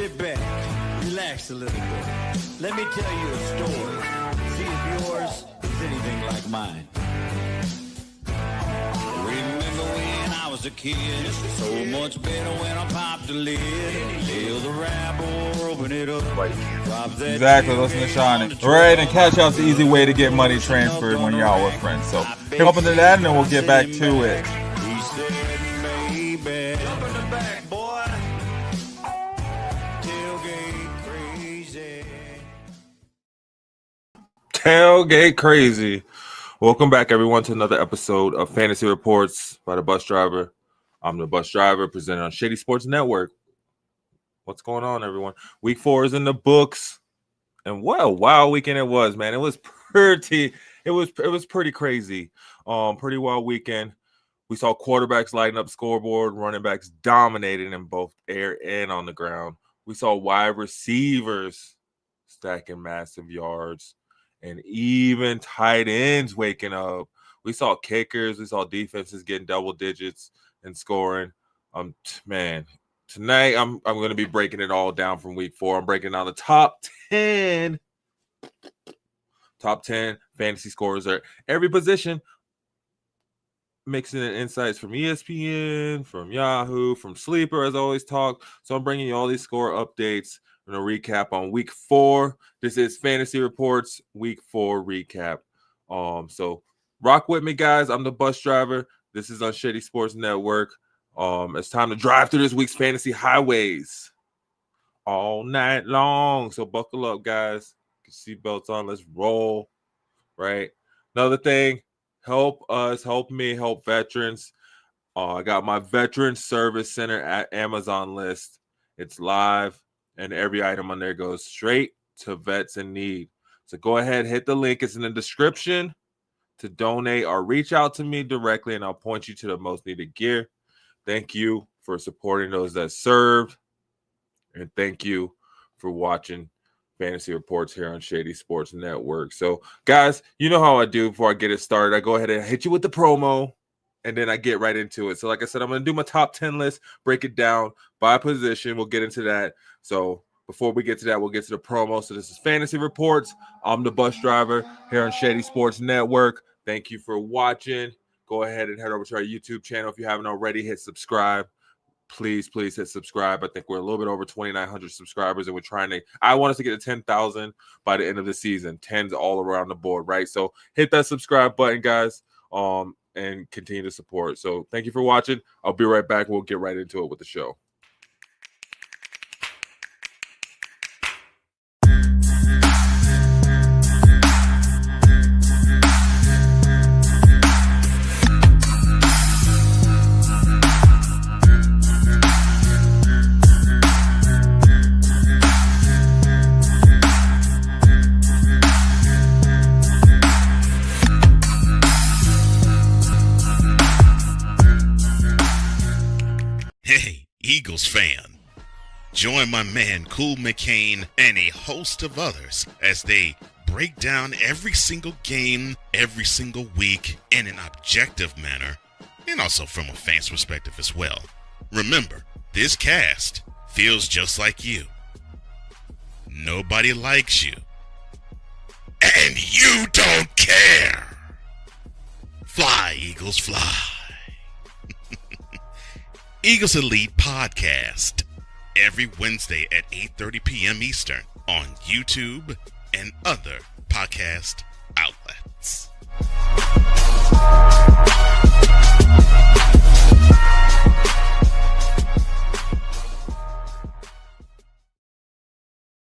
Sit back, relax a little bit. Let me tell you a story. See if yours is anything like mine. Remember when I was a kid? So much better when I popped the lid. Feel the rap or open it up. Exactly, listen to Sean. Right, and Cash Out's the easy way to get money transferred when you're out with friends. So, hop into that and then we'll get back to it. He said, baby, jump in the back, boy. Tailgate crazy. Tailgate crazy. Welcome back, everyone, to another episode of Fantasy Reports by the Bus Driver. I'm the Bus Driver, presented on Shady Sports Network. What's going on, everyone? Week 4 is in the books, and what a wild weekend it was, man. It was pretty crazy. Pretty wild weekend. We saw quarterbacks lighting up scoreboard, running backs dominating in both air and on the ground. We saw wide receivers stacking massive yards, and even tight ends waking up. We saw kickers, we saw defenses getting double digits and scoring. Man. Tonight, I'm going to be breaking it all down from week 4. I'm breaking down the top 10 fantasy scores at every position, mixing in insights from ESPN, from Yahoo, from Sleeper, as I always talk. So I'm bringing you all these score updates and a recap on week 4. This is Fantasy Reports week 4 recap. So rock with me, guys. I'm the Bus Driver. This is on Shady Sports Network. It's time to drive through this week's fantasy highways all night long. So buckle up, guys. Get seatbelts on. Let's roll. Right. Another thing, help us, help me, help veterans. I got my Veteran Service Center at Amazon list. It's live, and every item on there goes straight to vets in need. So go ahead, hit the link. It's in the description to donate or reach out to me directly, and I'll point you to the most needed gear. Thank you for supporting those that served, and thank you for watching Fantasy Reports here on Shady Sports Network. So, guys, you know how I do before I get it started. I go ahead and hit you with the promo, and then I get right into it. So, like I said, I'm going to do my top 10 list, break it down by position. We'll get into that. So, before we get to that, we'll get to the promo. So, this is Fantasy Reports. I'm the Bus Driver here on Shady Sports Network. Thank you for watching. Go ahead and head over to our YouTube channel. If you haven't already, hit subscribe. Please hit subscribe. I think we're a little bit over 2,900 subscribers, and we're trying to – I want us to get to 10,000 by the end of the season. 10s all around the board, right? So hit that subscribe button, guys, and continue to support. So thank you for watching. I'll be right back. We'll get right into it with the show. Eagles fan. Join my man Cool McCain and a host of others as they break down every single game, every single week in an objective manner, and also from a fan's perspective as well. Remember, this cast feels just like you. Nobody likes you. And you don't care. Fly, Eagles, fly. Eagles Elite Podcast, every Wednesday at 8:30 p.m. Eastern on YouTube and other podcast outlets.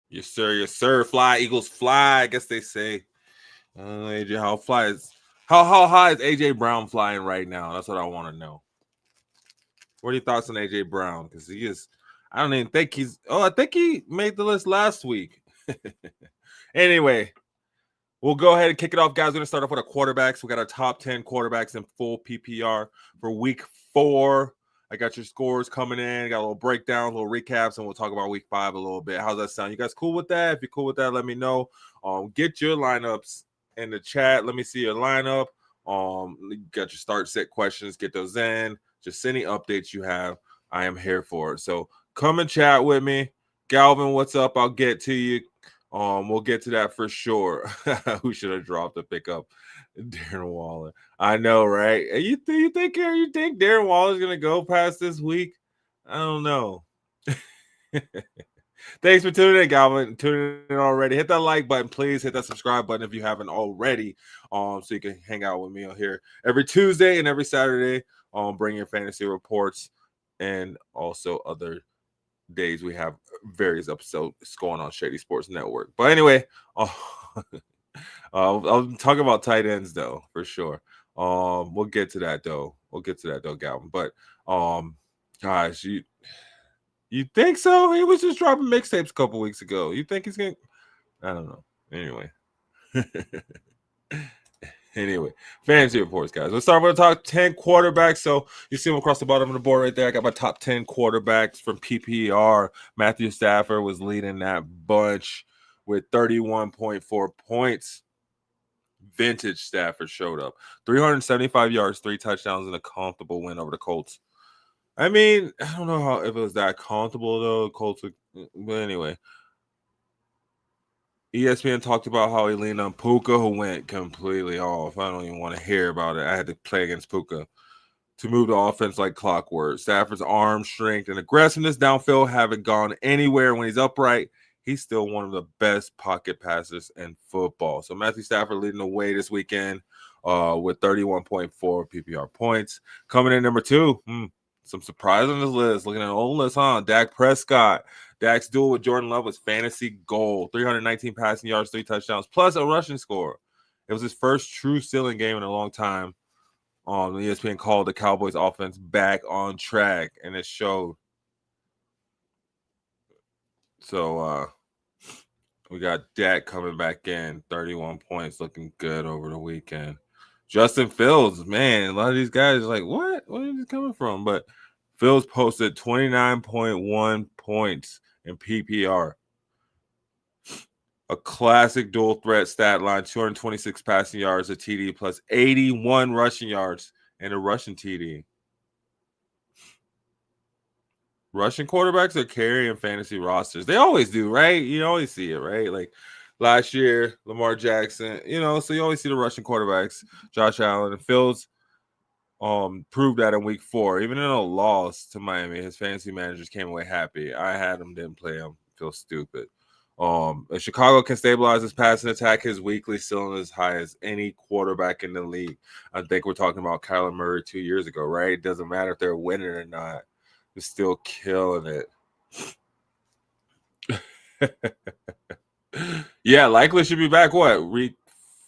Yes, sir. Yes, sir. Fly, Eagles, fly. I guess they say. AJ, how high is AJ Brown flying right now? That's what I want to know. What are your thoughts on AJ Brown? Because he is, I don't even think he's. Oh, I think he made the list last week. Anyway, we'll go ahead and kick it off, guys. We're going to start off with our quarterbacks. We got our top 10 quarterbacks in full PPR for week 4. I got your scores coming in. Got a little breakdown, little recaps, and we'll talk about week 5 a little bit. How's that sound? You guys cool with that? If you're cool with that, let me know. Get your lineups in the chat. Let me see your lineup. You got your start set questions. Get those in. Just any updates you have, I am here for. So come and chat with me. Galvin, what's up? I'll get to you. We'll get to that for sure. Who should have dropped to pick up Darren Waller? I know, right? You think Darren Waller's gonna go past this week? I don't know. Thanks for tuning in, Galvin. Tuning in already. Hit that like button, please. Hit that subscribe button if you haven't already. So you can hang out with me on here every Tuesday and every Saturday. Bring your fantasy reports and also other days we have various episodes going on Shady Sports Network. But anyway, I'll talk about tight ends though for sure. We'll get to that though. Galvin. But gosh, you think so? He was just dropping mixtapes a couple weeks ago. You think he's gonna? I don't know. Anyway, fantasy reports, guys. Let's start with the top 10 quarterbacks. So you see them across the bottom of the board right there. I got my top 10 quarterbacks from PPR. Matthew Stafford was leading that bunch with 31.4 points. Vintage Stafford showed up. 375 yards, 3 touchdowns, and a comfortable win over the Colts. I mean, I don't know if it was that comfortable, though. Colts, but anyway. ESPN talked about how he leaned on Puka, who went completely off. I don't even want to hear about it. I had to play against Puka to move the offense like clockwork. Stafford's arm strength and aggressiveness downfield haven't gone anywhere. When he's upright, he's still one of the best pocket passers in football. So Matthew Stafford leading the way this weekend with 31.4 PPR points. Coming in number 2, some surprise on this list. Looking at the old list, huh? Dak Prescott. Dak's duel with Jordan Love was fantasy gold. 319 passing yards, 3 touchdowns, plus a rushing score. It was his first true ceiling game in a long time. The ESPN called the Cowboys offense back on track, and it showed. So we got Dak coming back in, 31 points, looking good over the weekend. Justin Fields, man, a lot of these guys are like, what? Where is he coming from? But Fields posted 29.1 points in PPR. A classic dual threat stat line, 226 passing yards, a TD, plus 81 rushing yards and a rushing TD. Rushing quarterbacks are carrying fantasy rosters. They always do, right? You always see it, right? Like last year, Lamar Jackson, so you always see the rushing quarterbacks, Josh Allen and Fields. Proved that in week 4. Even in a loss to Miami, his fantasy managers came away happy. I had him, didn't play him. Feel stupid. If Chicago can stabilize his passing attack, his weekly ceiling is as high as any quarterback in the league. I think we're talking about Kyler Murray 2 years ago, right? It doesn't matter if they're winning or not. They're still killing it. Yeah, likely should be back. What, week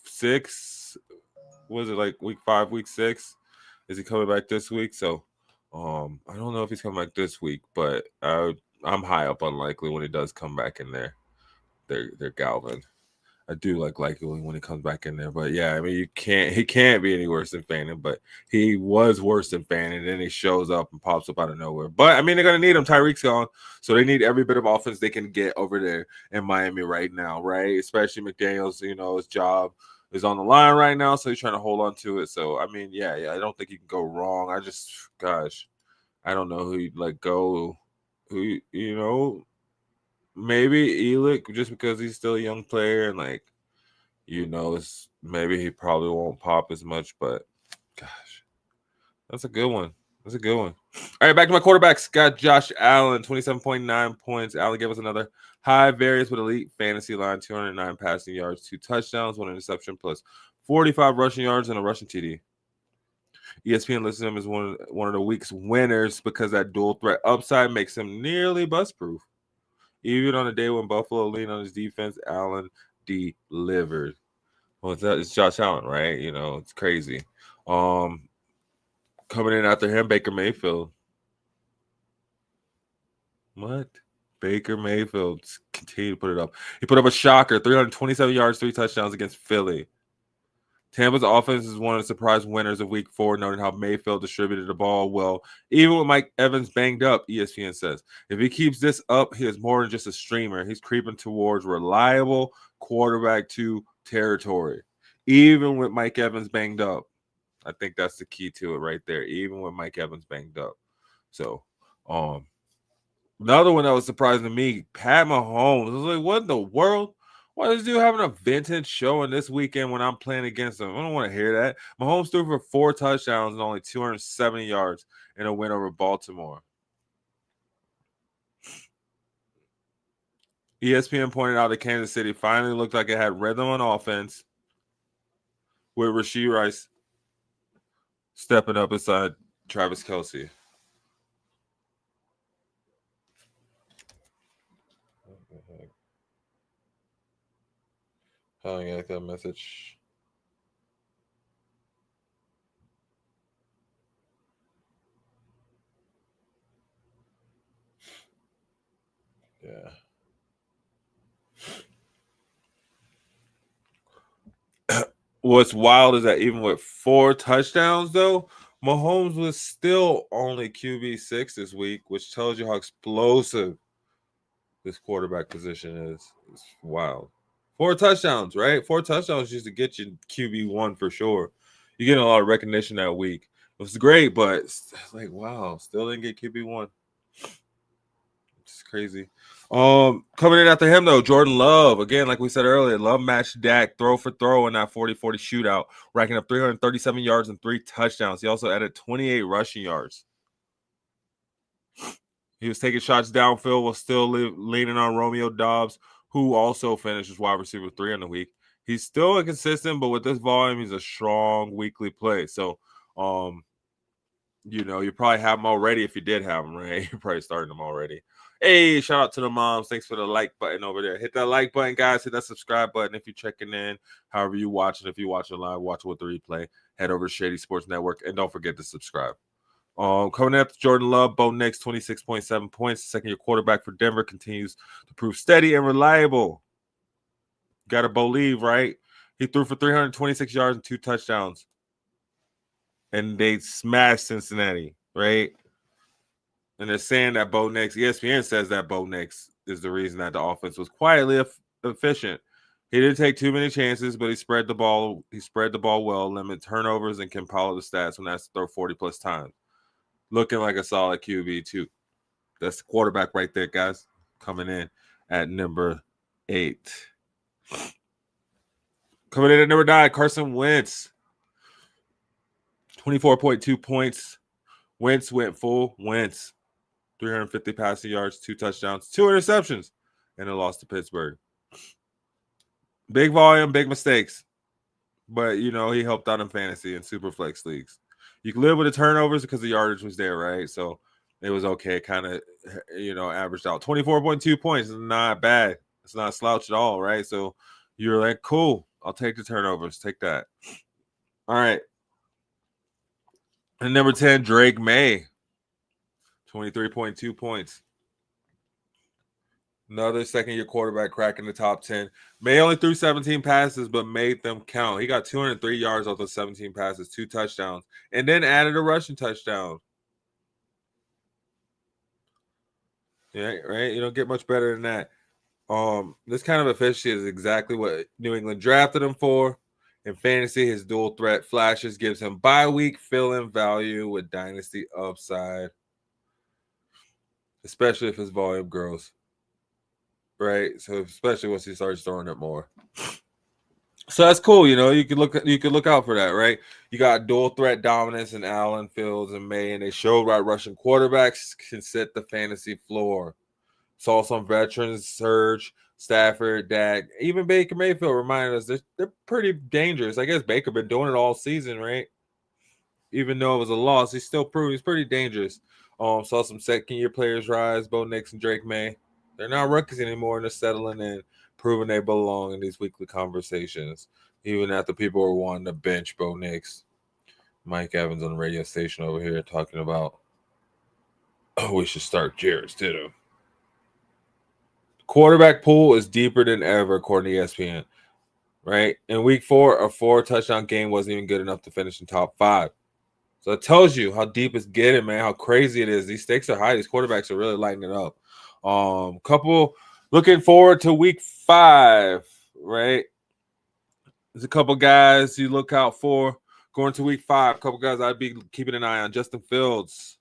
6? Was it like week 5, week 6? Is he coming back this week? So I don't know if he's coming back this week, but I'm high up on likely when he does come back in there. They're Galvin. I do like likely when he comes back in there. But yeah, I mean he can't be any worse than Fanning, but he was worse than Fanning, and then he shows up and pops up out of nowhere. But I mean they're gonna need him. Tyreek's gone, so they need every bit of offense they can get over there in Miami right now, right? Especially McDaniels, his job is on the line right now, so he's trying to hold on to it. So I mean, yeah, I don't think you can go wrong. I don't know who you'd let go. Maybe Elick, just because he's still a young player and maybe he probably won't pop as much, but gosh, that's a good one. All right, back to my quarterbacks. Got Josh Allen, 27.9 points. Allen gave us another high variance with elite fantasy line, 209 passing yards, 2 touchdowns, 1 interception, plus 45 rushing yards and a rushing TD. ESPN lists him as one of the week's winners because that dual threat upside makes him nearly bust-proof. Even on a day when Buffalo leaned on his defense, Allen delivered. Well, it's Josh Allen, right? It's crazy. Coming in after him, Baker Mayfield. What? Baker Mayfield continue to put it up. He put up a shocker, 327 yards, 3 touchdowns against Philly. Tampa's offense is one of the surprise winners of week 4, noting how Mayfield distributed the ball well, even with Mike Evans banged up, ESPN says. If he keeps this up, he is more than just a streamer. He's creeping towards reliable quarterback 2 territory, even with Mike Evans banged up. I think that's the key to it right there, even with Mike Evans banged up. So, Another one that was surprising to me, Pat Mahomes. I was like, what in the world? Why is this dude having a vintage showing this weekend when I'm playing against him? I don't want to hear that. Mahomes threw for 4 touchdowns and only 270 yards in a win over Baltimore. ESPN pointed out that Kansas City finally looked like it had rhythm on offense with Rashee Rice stepping up beside Travis Kelce. What the heck? How do I get that message? Yeah. What's wild is that even with 4 touchdowns, though, Mahomes was still only QB6 this week, which tells you how explosive this quarterback position is. It's wild. 4 touchdowns, right? 4 touchdowns just to get you QB1 for sure. You're getting a lot of recognition that week. It was great, but it's like, wow, still didn't get QB1. It's crazy. Coming in after him, though, Jordan Love. Again, like we said earlier, Love matched Dak throw for throw in that 40-40 shootout, racking up 337 yards and 3 touchdowns. He also added 28 rushing yards. He was taking shots downfield while still leaning on Romeo Doubs, who also finishes wide receiver 3 on the week. He's still inconsistent, but with this volume, he's a strong weekly play. So, you probably have him already if you did have him, right? You're probably starting him already. Hey, shout out to the moms. Thanks for the like button over there. Hit that like button, guys. Hit that subscribe button if you're checking in. However you watching. If you're watching live, watch with the replay. Head over to Shady Sports Network. And don't forget to subscribe. Coming up, Jordan Love, Bo Nix, 26.7 points. Second-year quarterback for Denver continues to prove steady and reliable. Got to believe, right? He threw for 326 yards and 2 touchdowns. And they smashed Cincinnati, right? And they're saying that Bo Nix, ESPN says that Bo Nix is the reason that the offense was quietly efficient. He didn't take too many chances, but he spread the ball. He spread the ball well, limit turnovers, and can follow the stats when that's to throw 40-plus times. Looking like a solid QB, too. That's the quarterback right there, guys. Coming in at number 8. Coming in at number 9, Carson Wentz. 24.2 points. Wentz went full. Wentz. 350 passing yards, 2 touchdowns, 2 interceptions, and a loss to Pittsburgh. Big volume, big mistakes. But, he helped out in fantasy and super flex leagues. You can live with the turnovers because the yardage was there, right? So it was okay. Kind of, averaged out. 24.2 points is not bad. It's not a slouch at all, right? So you're like, cool. I'll take the turnovers. Take that. All right. And number 10, Drake May. 23.2 points. Another second-year quarterback cracking the top 10. May only threw 17 passes, but made them count. He got 203 yards off those 17 passes, 2 touchdowns, and then added a rushing touchdown. Yeah, right? You don't get much better than that. This kind of efficiency is exactly what New England drafted him for. In fantasy, his dual threat flashes gives him bye-week fill-in value with dynasty upside, especially if his volume grows. Right, so especially once he starts throwing it more, so that's cool. You could look out for that, right? You got dual threat dominance in Allen, Fields, and May, and they showed why Russian quarterbacks can set the fantasy floor. Saw some veterans surge, Stafford, Dak, even Baker Mayfield reminded us they're pretty dangerous. I guess Baker been doing it all season, right? Even though it was a loss, he's still proving he's pretty dangerous. Saw some second-year players rise, Bo Nix and Drake May. They're not rookies anymore, and they're settling in, proving they belong in these weekly conversations, even after people were wanting to bench Bo Nix. Mike Evans on the radio station over here talking about, we should start Jarrett Stidham. Quarterback pool is deeper than ever, according to ESPN, right? In week 4, a 4-touchdown game wasn't even good enough to finish in top 5. So it tells you how deep it's getting, man, how crazy it is. These stakes are high. These quarterbacks are really lighting it up. Couple looking forward to week 5, right? There's a couple guys you look out for going to week 5. A couple guys I'd be keeping an eye on. Justin Fields.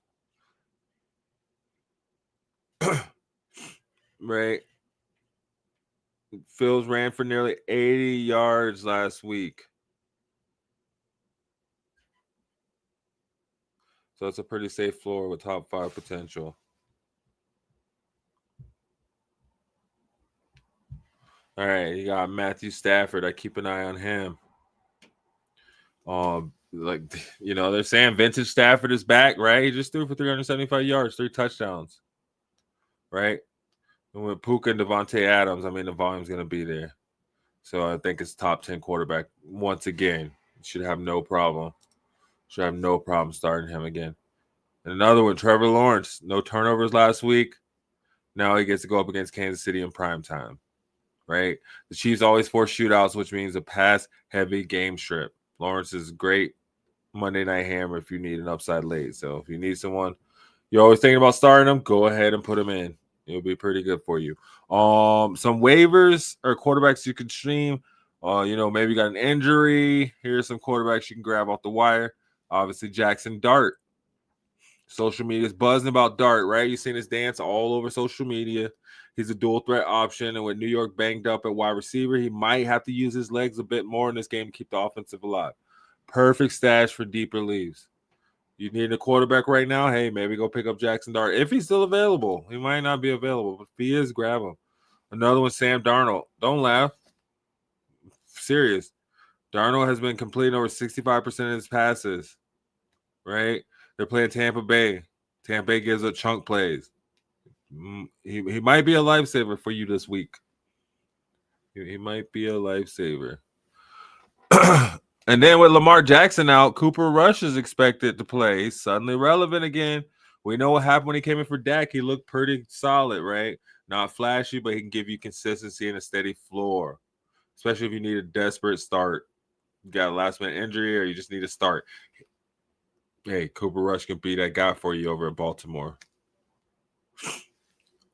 right? Fields ran for nearly 80 yards last week. So it's a pretty safe floor with top 5 potential. All right, you got Matthew Stafford. I keep an eye on him. They're saying vintage Stafford is back, right? He just threw for 375 yards, 3 touchdowns, right? And with Puka and Devontae Adams, I mean, the volume's going to be there. So I think it's top 10 quarterback once again. Should have no problem. Should have no problem starting him again. And another one, Trevor Lawrence. No turnovers last week. Now he gets to go up against Kansas City in primetime, right? The Chiefs always force shootouts, which means a pass-heavy game strip. Lawrence is great Monday night hammer if you need an upside late. So if you need someone, you're always thinking about starting them, go ahead and put them in. It'll be pretty good for you. Some waivers or quarterbacks you can stream. Maybe you got an injury. Here's some quarterbacks you can grab off the wire. Obviously, Jackson Dart. Social media is buzzing about Dart, right? You've seen his dance all over social media. He's a dual threat option, and with New York banged up at wide receiver, he might have to use his legs a bit more in this game to keep the offensive alive. Perfect stash for deeper leagues. You need a quarterback right now? Hey, maybe go pick up Jackson Dart. If he's still available. He might not be available, but if he is, grab him. Another one, Sam Darnold. Don't laugh. Serious. Darnold has been completing over 65% of his passes, right? They're playing Tampa Bay. Tampa Bay gives up chunk plays. He might be a lifesaver for you this week. He might be a lifesaver. And then with Lamar Jackson out, Cooper Rush is expected to play. He's suddenly relevant again. We know what happened when he came in for Dak. He looked pretty solid, right? Not flashy, but he can give you consistency and a steady floor, especially if you need a desperate start. You got a last-minute injury or you just need a start. Hey, Cooper Rush can be that guy for you over at Baltimore.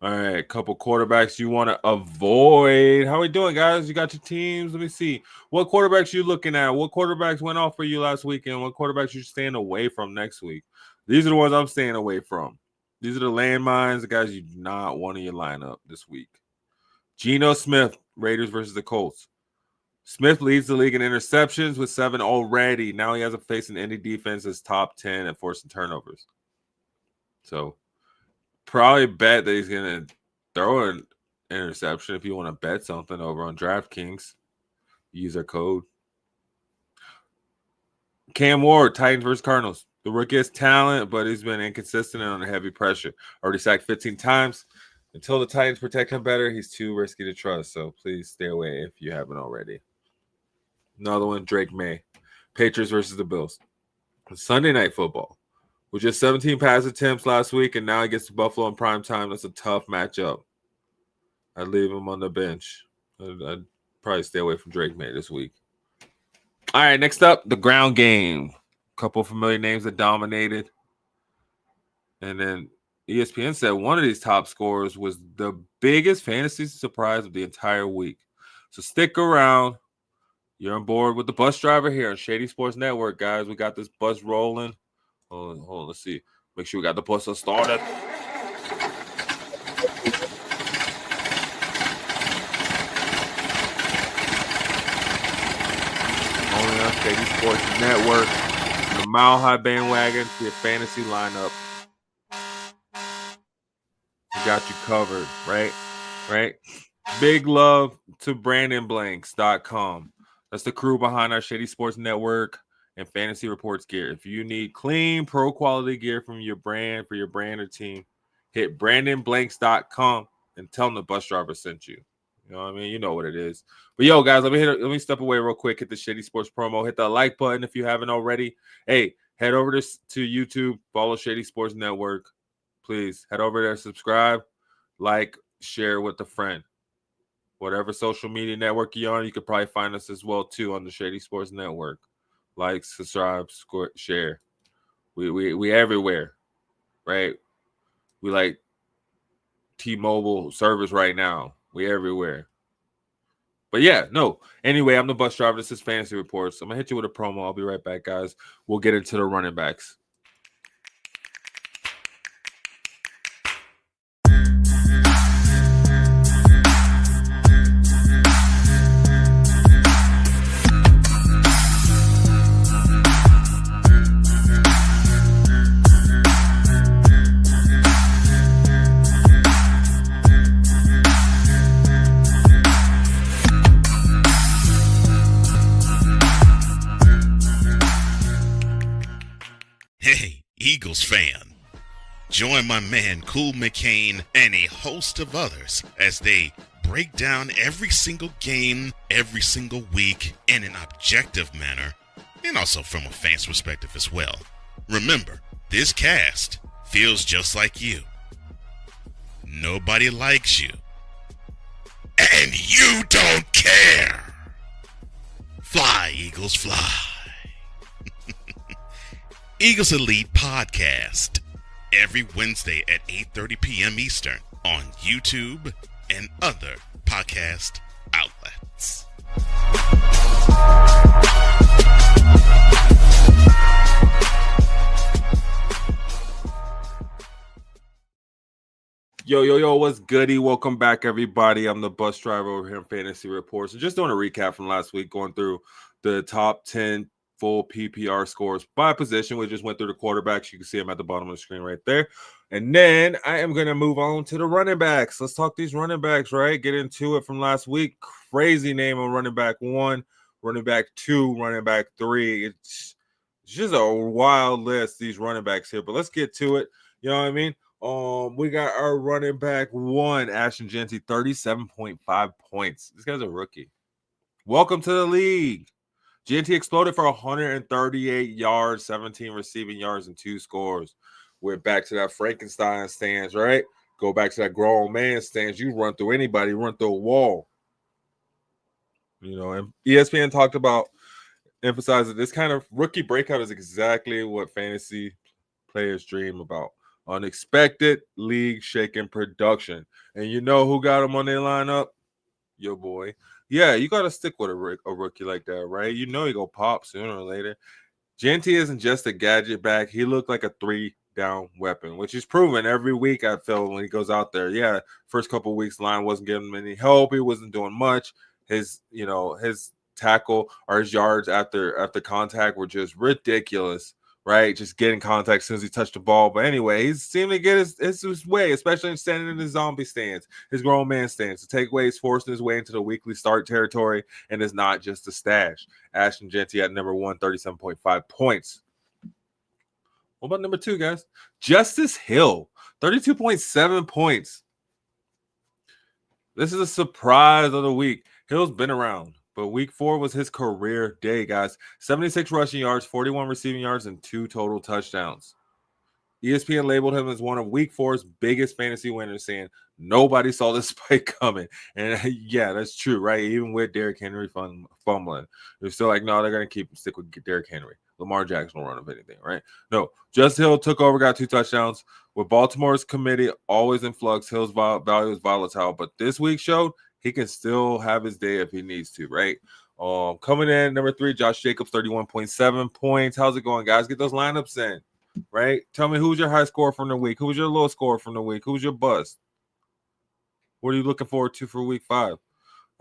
All right, a couple quarterbacks you want to avoid. How we doing, guys? You got your teams? Let me see. What quarterbacks you looking at? What quarterbacks went off for you last weekend? What quarterbacks you staying away from next week? These are the ones I'm staying away from. These are the landmines, the guys you do not want in your lineup this week. Geno Smith, Raiders versus the Colts. Smith leads the league in interceptions with 7 already. Now he has to face an Indy defense that's top 10 at forcing turnovers. So probably bet that he's going to throw an interception if you want to bet something over on DraftKings. Use our code. Cam Ward, Titans versus Cardinals. The rookie has talent, but he's been inconsistent and under heavy pressure. Already sacked 15 times. Until the Titans protect him better, he's too risky to trust. So please stay away if you haven't already. Another one, Drake May. Patriots versus the Bills. Sunday night football. With just 17 pass attempts last week, and now he gets to Buffalo in prime time. That's a tough matchup. I'd leave him on the bench. I'd probably stay away from Drake May this week. All right, next up, the ground game. A couple familiar names that dominated. And then ESPN said one of these top scorers was the biggest fantasy surprise of the entire week. So stick around. You're on board with the bus driver here on Shady Sports Network, guys. We got this bus rolling. Hold on. Let's see. Make sure we got the bus started. Only on Shady Sports Network. The Mile High bandwagon for your fantasy lineup. We got you covered, right? Right? Big love to BrandonBlanks.com. That's the crew behind our Shady Sports Network and Fantasy Reports gear. If you need clean, pro quality gear from your brand, for your brand or team, hit BrandonBlanks.com and tell them the bus driver sent you. You know what I mean? You know what it is. But yo, guys, let me step away real quick. Hit the Shady Sports promo. Hit that like button if you haven't already. Hey, head over to YouTube. Follow Shady Sports Network. Please head over there, subscribe, like, share with a friend. Whatever social media network you're on, you could probably find us as well, too, on the Shady Sports Network. Like, subscribe, share. We everywhere, right? We like T-Mobile service right now. We everywhere. But yeah, no. Anyway, I'm the bus driver. This is Fantasy Reports. I'm going to hit you with a promo. I'll be right back, guys. We'll get into the running backs. Eagles fan. Join my man Cool McCain and a host of others as they break down every single game, every single week in an objective manner, and also from a fan's perspective as well. Remember, this cast feels just like you. Nobody likes you. And you don't care. Fly, Eagles, fly. Eagles Elite Podcast. Every Wednesday at 8:30 p.m. Eastern on YouTube and other podcast outlets. Yo, what's goody? Welcome back, everybody. I'm the bus driver over here in Fantasy Reports. So just doing a recap from last week, going through the top 10 full PPR scores by position. We just went through the quarterbacks. You can see them at the bottom of the screen right there. And then I am going to move on to the running backs. Let's talk these running backs, right? Get into it from last week. Crazy name on running back 1, running back 2, running back 3. It's just a wild list, these running backs here. But let's get to it. You know what I mean? We got our running back 1, Ashton Jeanty, 37.5 points. This guy's a rookie. Welcome to the league. Jeanty exploded for 138 yards, 17 receiving yards, and 2 scores. We're back to that Frankenstein stance, right? Go back to that grown man stance. You run through anybody, run through a wall. You know, and ESPN talked about, emphasizing this kind of rookie breakout is exactly what fantasy players dream about. Unexpected, league-shaking production. And you know who got him on their lineup? Your boy. Yeah, you got to stick with a rookie like that, right? You know he go pop sooner or later. Jeanty isn't just a gadget back. He looked like a 3-down weapon, which is proven every week, I feel, when he goes out there. Yeah, first couple of weeks, line wasn't giving him any help. He wasn't doing much. His tackle or his yards after contact were just ridiculous. Right, just getting contact as soon as he touched the ball. But anyway, he seemed to get his way, especially in standing in his zombie stance, his grown man stance. The takeaway is forcing his way into the weekly start territory, and is not just a stash. Ashton Jeanty at number 1, 37.5 points. What about number 2, guys? Justice Hill, 32.7 points. This is a surprise of the week. Hill's been around. But week 4 was his career day, guys. 76 rushing yards, 41 receiving yards, and 2 total touchdowns. ESPN labeled him as one of week 4's biggest fantasy winners, saying nobody saw this spike coming. And yeah, that's true, right? Even with Derrick Henry fumbling, they're still like, no, they're going to stick with Derrick Henry. Lamar Jackson will run of anything, right? No, Justice Hill took over, got 2 touchdowns. With Baltimore's committee always in flux, Hill's value is volatile. But this week showed he can still have his day if he needs to, right? Coming in, number 3, Josh Jacobs, 31.7 points. How's it going, guys? Get those lineups in, right? Tell me who's your high score from the week? Who's your low score from the week? Who's your bust? What are you looking forward to for week 5? All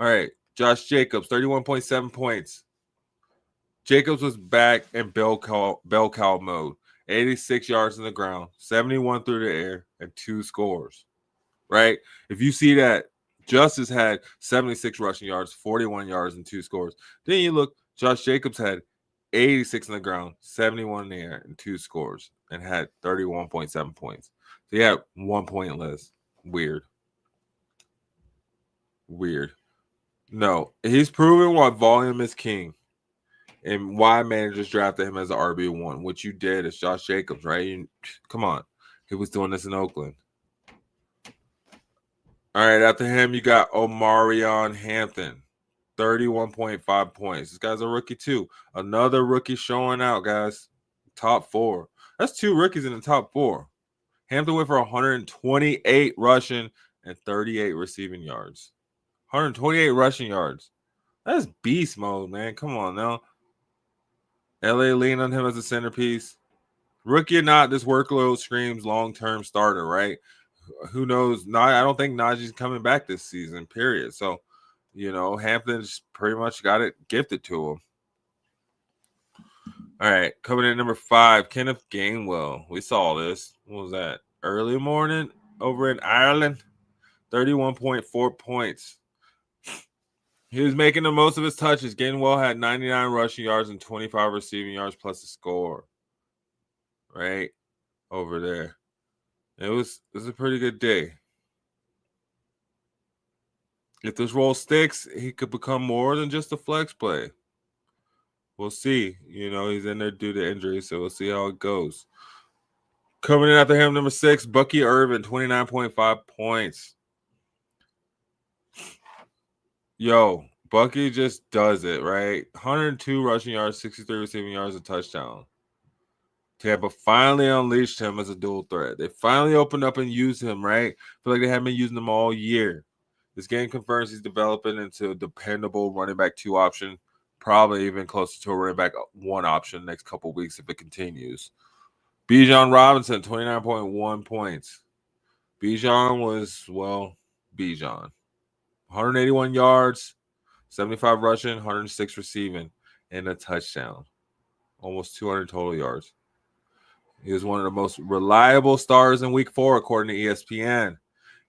right, Josh Jacobs, 31.7 points. Jacobs was back in bell cow mode. 86 yards on the ground, 71 through the air, and 2 scores, right? If you see that, Justice had 76 rushing yards, 41 yards, and 2 scores. Then you look, Josh Jacobs had 86 on the ground, 71 in the air, and 2 scores, and had 31.7 points. So he had 1 point less. Weird. No, he's proven why volume is king and why managers drafted him as an RB1. What you did is Josh Jacobs, right? Come on. He was doing this in Oakland. All right, after him, you got Omarion Hampton, 31.5 points. This guy's a rookie, too. Another rookie showing out, guys. Top 4. That's 2 rookies in the top 4. Hampton went for 128 rushing and 38 receiving yards. 128 rushing yards. That's beast mode, man. Come on now. LA leaned on him as a centerpiece. Rookie or not, this workload screams long-term starter, right? Who knows? I don't think Najee's coming back this season, period. So, Hampton's pretty much got it gifted to him. All right, coming in number 5, Kenneth Gainwell. We saw this. What was that? Early morning over in Ireland. 31.4 points. He was making the most of his touches. Gainwell had 99 rushing yards and 25 receiving yards plus a score. Right? over there. It was a pretty good day. If this role sticks, he could become more than just a flex play. We'll see. He's in there due to injury, so we'll see how it goes. Coming in after him, number 6, Bucky Irvin, 29.5 points. Yo, Bucky just does it, right? 102 rushing yards, 63 receiving yards, a touchdown. Tampa finally unleashed him as a dual threat. They finally opened up and used him, right? I feel like they haven't been using him all year. This game confirms he's developing into a dependable running back 2 option, probably even closer to a running back 1 option next couple weeks if it continues. Bijan Robinson, 29.1 points. Bijan was, Bijan. 181 yards, 75 rushing, 106 receiving, and a touchdown. Almost 200 total yards. He was one of the most reliable stars in Week 4, according to ESPN.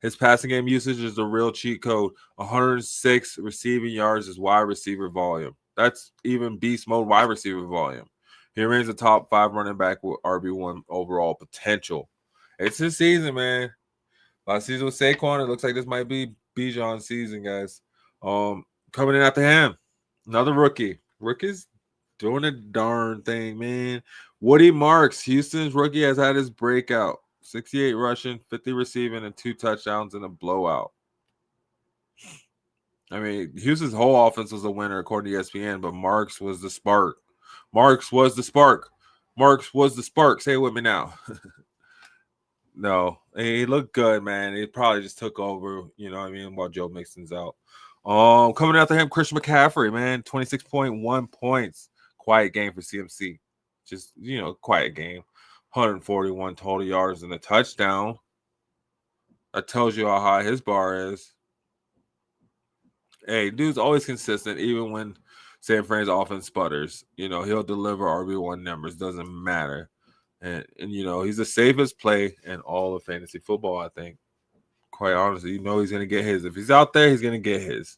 His passing game usage is a real cheat code. 106 receiving yards is wide receiver volume. That's even beast mode wide receiver volume. He remains a top 5 running back with RB1 overall potential. It's his season, man. Last season with Saquon, it looks like this might be Bijan's season, guys. Coming in after him, another rookie. Rookie's doing a darn thing, man. Woody Marks, Houston's rookie, has had his breakout. 68 rushing, 50 receiving, and 2 touchdowns in a blowout. I mean, Houston's whole offense was a winner, according to ESPN, but Marks was the spark. Marks was the spark. Marks was the spark. Say it with me now. No, he looked good, man. He probably just took over, while Joe Mixon's out. Coming after him, Christian McCaffrey, man, 26.1 points. Quiet game for CMC. Just, quiet game. 141 total yards and a touchdown. That tells you how high his bar is. Hey, dude's always consistent, even when San Fran's offense sputters. He'll deliver RB1 numbers. Doesn't matter. And he's the safest play in all of fantasy football, I think. Quite honestly, he's going to get his. If he's out there, he's going to get his.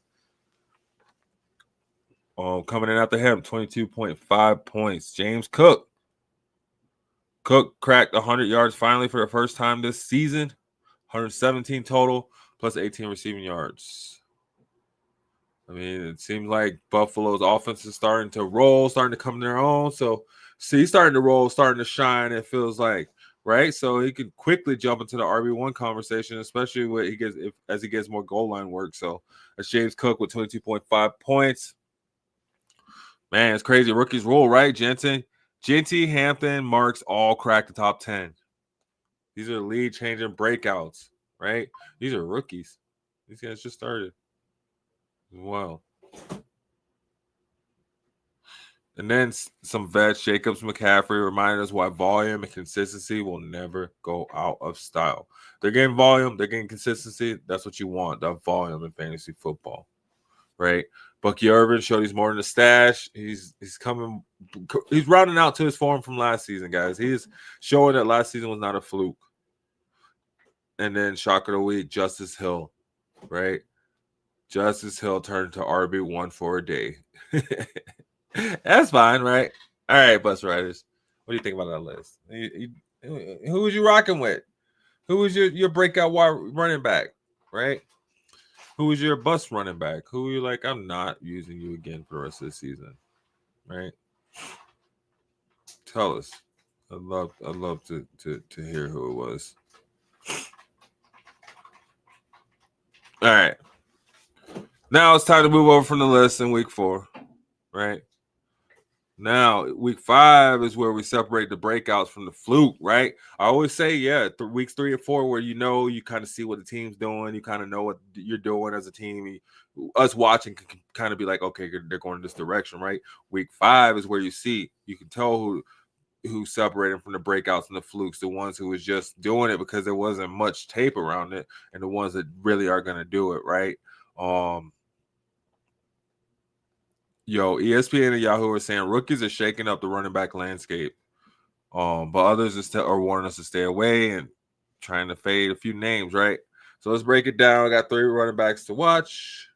Coming in after him, 22.5 points. James Cook. Cook cracked 100 yards finally for the first time this season. 117 total, plus 18 receiving yards. I mean, it seems like Buffalo's offense is starting to roll, starting to come to their own. So, he's starting to roll, starting to shine, it feels like, right? So he could quickly jump into the RB1 conversation, especially when as he gets more goal line work. So that's James Cook with 22.5 points. Man, it's crazy. Rookies roll, right? Jenty, Hampton, Marks all cracked the top 10. These are lead-changing breakouts, right? These are rookies. These guys just started. Wow. And then some vets, Jacobs, McCaffrey, reminded us why volume and consistency will never go out of style. They're getting volume, they're getting consistency. That's what you want, that volume in fantasy football, right? Bucky Irvin showed he's more than a stash. He's rounding out to his form from last season, guys. He's showing that last season was not a fluke. And then shocker of the week, Justice Hill, right? Justice Hill turned to RB1 for a day. That's fine, right? All right, bus riders. What do you think about that list? Who was you rocking with? Who was your breakout running back, right? Who was your bus running back? Who were you like, I'm not using you again for the rest of the season, right? Tell us. I'd love to hear who it was. All right. Now it's time to move over from the list in week 4, right? Now, week 5 is where we separate the breakouts from the fluke, right? I always say, weeks 3 and 4, where you kind of see what the team's doing, you kind of know what you're doing as a team. Us watching can kind of be like, okay, they're going in this direction, right? Week 5 is where you can tell who's separating from the breakouts and the flukes, the ones who was just doing it because there wasn't much tape around it, and the ones that really are going to do it, right? ESPN and Yahoo are saying rookies are shaking up the running back landscape. But others are warning us to stay away and trying to fade a few names, right? So let's break it down. I got 3 running backs to watch,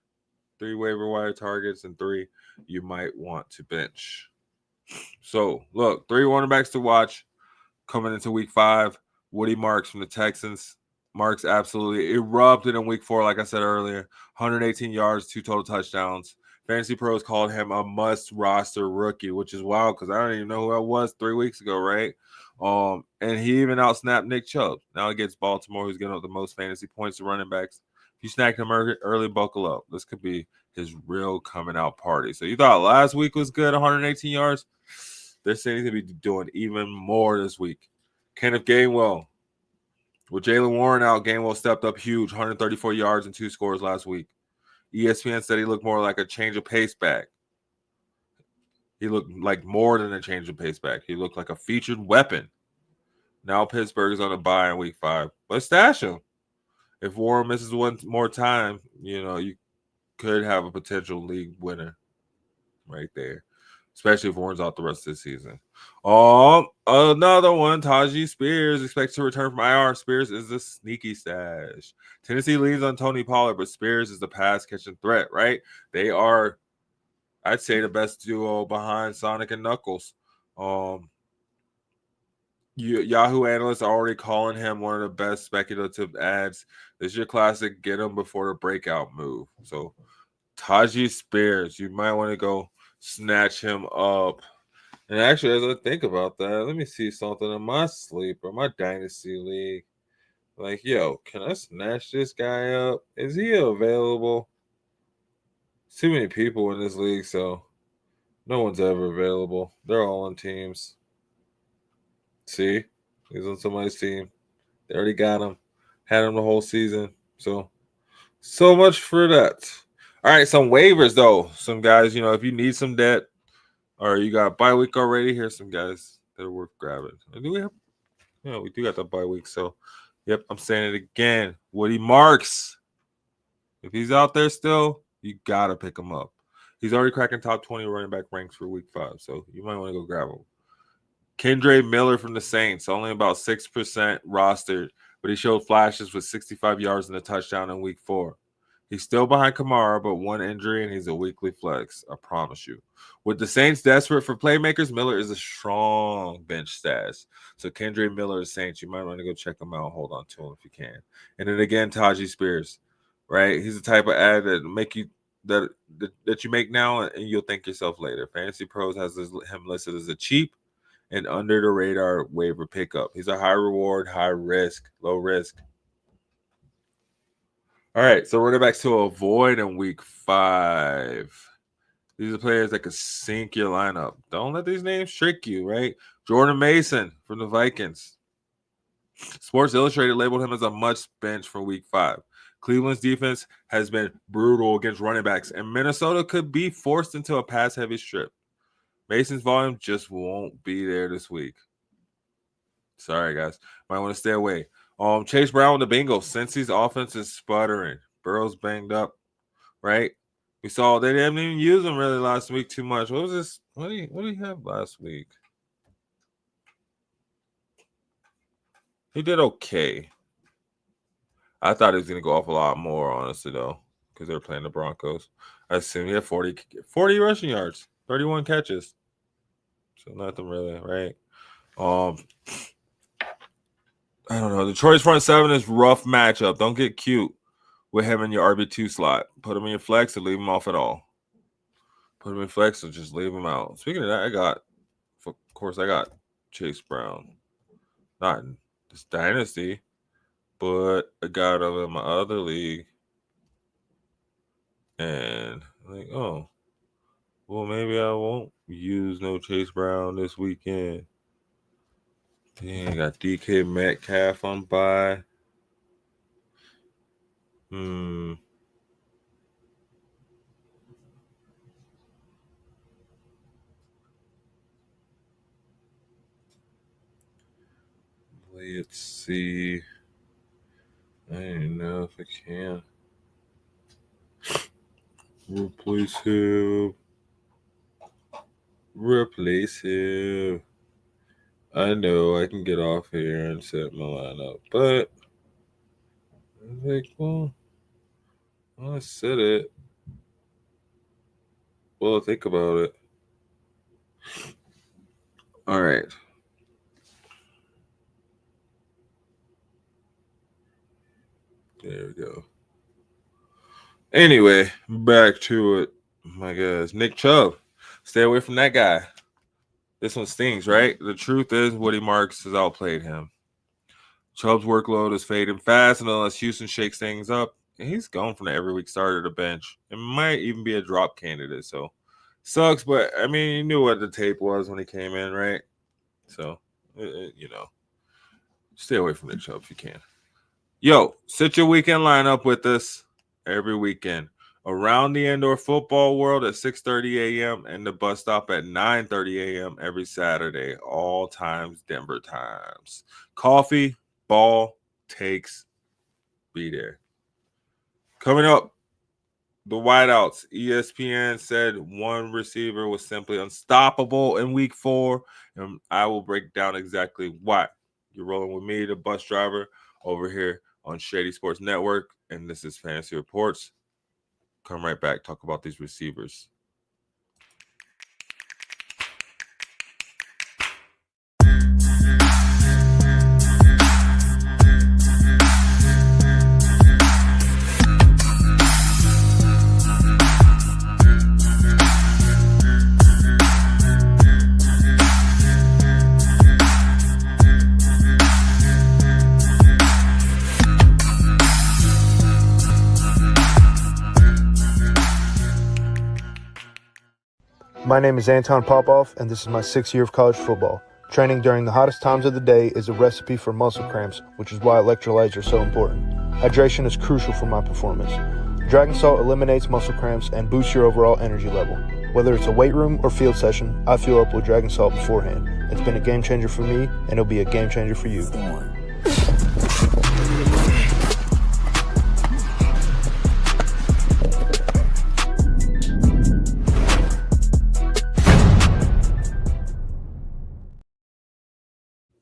3 waiver wire targets, and 3 you might want to bench. So look, 3 running backs to watch. coming into week 5. Woody Marks from the Texans. Marks absolutely erupted in week 4, like I said earlier. 118 yards, 2 total touchdowns. Fantasy Pros called him a must-roster rookie, which is wild because I don't even know who I was 3 weeks ago, right? And he even outsnapped Nick Chubb. Now against Baltimore, who's getting up the most fantasy points to running backs. If you snagged him early, buckle up. This could be his real coming out party. So you thought last week was good, 118 yards? They're saying he's going to be doing even more this week. Kenneth Gainwell. With Jalen Warren out, Gainwell stepped up huge, 134 yards and 2 scores last week. ESPN said he looked more like a change of pace back. He looked like more than a change of pace back. He looked like a featured weapon. Now Pittsburgh is on a bye in week 5. But stash him. If Warren misses one more time, you could have a potential league winner right there. Especially if Warren's out the rest of the season. Another one, Tajee Spears expects to return from IR. Spears is the sneaky stash. Tennessee leans on Tony Pollard, but Spears is the pass-catching threat, right? They are, I'd say, the best duo behind Sonic and Knuckles. Yahoo analysts are already calling him one of the best speculative ads. This is your classic get him before the breakout move. So Tajee Spears, you might want to go snatch him up. And actually, as I think about that, let me see something in my sleeper, my dynasty league. Like, yo, can I snatch this guy up? Is he available? Too many people in this league, so no one's ever available. They're all on teams. See? He's on somebody's team. They already got him. Had him the whole season. So much for that. All right, some waivers, though. Some guys, if you need some debt or you got bye week already, here's some guys that are worth grabbing. Do we have? Yeah, we do got the bye week. So, yep, I'm saying it again. Woody Marks. If he's out there still, you got to pick him up. He's already cracking top 20 running back ranks for week 5. So, you might want to go grab him. Kendre Miller from the Saints, only about 6% rostered, but he showed flashes with 65 yards and a touchdown in week 4. He's still behind Kamara, but one injury, and he's a weekly flex. I promise you. With the Saints desperate for playmakers, Miller is a strong bench stash. So Kendre Miller is Saints. You might want to go check him out. Hold on to him if you can. And then again, Tajee Spears, right? He's the type of ad that make you that you make now, and you'll thank yourself later. Fantasy Pros has him listed as a cheap and under the radar waiver pickup. He's a high reward, high risk, low risk. All right, so running backs to avoid in week 5. These are players that could sink your lineup. Don't let these names trick you, right? Jordan Mason from the Vikings. Sports Illustrated labeled him as a must bench for week 5. Cleveland's defense has been brutal against running backs, and Minnesota could be forced into a pass-heavy strip. Mason's volume just won't be there this week. Sorry, guys. Might want to stay away. Chase Brown with the Bengals. Cincy's offense is sputtering. Burrow's banged up, right? We saw they didn't even use him really last week too much. What was this? What did he have last week? He did okay. I thought he was going to go off a lot more, honestly, though, because they were playing the Broncos. I assume he had 40 rushing yards, 31 catches. So nothing really, right? I don't know. Detroit's front 7 is rough matchup. Don't get cute with him in your RB2 slot. Put him in your flex or leave him off at all. Put him in flex or just leave him out. Speaking of that, I got Chase Brown. Not in this dynasty, but I got him in my other league. And oh, well, maybe I won't use no Chase Brown this weekend. Dang, I got DK Metcalf on bye. Let's see. I don't know if I can replace him. I know I can get off here and set my lineup, but I said it. Well, think about it. All right. There we go. Anyway, back to it. My gosh, Nick Chubb. Stay away from that guy. This one stings, right? The truth is, Woody Marks has outplayed him. Chubb's workload is fading fast, and unless Houston shakes things up, he's gone from the every week starter to bench. It might even be a drop candidate. So sucks, but I mean, you knew what the tape was when he came in, right? So stay away from Nick Chubb if you can. Yo, sit your weekend lineup with us every weekend. Around the indoor football world at 6:30 a.m. and the bus stop at 9:30 a.m. every Saturday, all times Denver times. Coffee, ball, takes, be there. Coming up, the wideouts. ESPN said one receiver was simply unstoppable in week 4, and I will break down exactly why. You're rolling with me, the bus driver, over here on Shady Sports Network, and this is Fantasy Reports. Come right back, talk about these receivers. My name is Anton Popoff, and this is my 6th year of college football. Training during the hottest times of the day is a recipe for muscle cramps, which is why electrolytes are so important. Hydration is crucial for my performance. Dragon Salt eliminates muscle cramps and boosts your overall energy level. Whether it's a weight room or field session, I fuel up with Dragon Salt beforehand. It's been a game changer for me, and it'll be a game changer for you.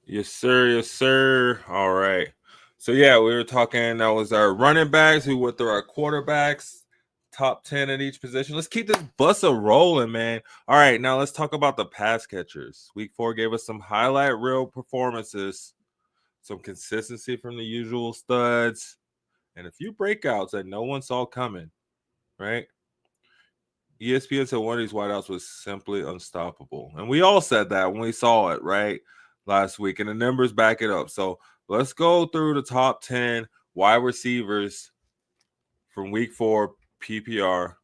Yes, sir. Yes, sir. All right. So, yeah, we were talking. That was our running backs. We went through our quarterbacks, top 10 at each position. Let's keep this bus rolling, man. All right. Now, let's talk about the pass catchers. Week 4 gave us some highlight reel performances, some consistency from the usual studs, and a few breakouts that no one saw coming, right? ESPN said one of these wideouts was simply unstoppable. And we all said that when we saw it, right? Last week, and the numbers back it up. So let's go through the top 10 wide receivers from week 4 PPR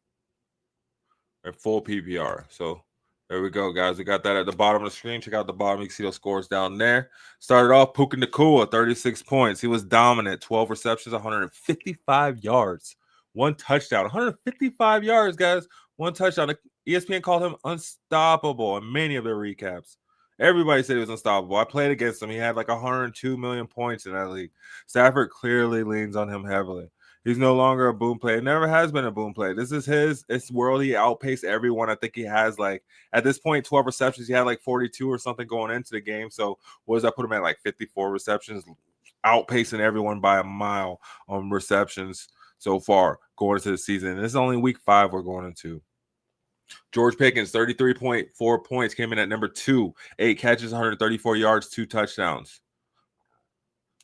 and full PPR. So there we go, guys. We got that at the bottom of the screen. Check out the bottom. You can see those scores down there. Started off Puka Nacua, 36 points. He was dominant. 12 receptions, 155 yards, 1 touchdown. 155 yards, guys. 1 touchdown. ESPN called him unstoppable in many of their recaps. Everybody said he was unstoppable. I played against him. He had like 102 million points in that league. Stafford clearly leans on him heavily. He's no longer a boom play. It never has been a boom play. This is his world. He outpaced everyone. I think he has like at this point 12 receptions. He had like 42 or something going into the game. So what does that put him at, like 54 receptions, outpacing everyone by a mile on receptions so far going into the season. And this is only week 5 we're going into. George Pickens, 33.4 points, came in at number 2, 8 catches, 134 yards, 2 touchdowns.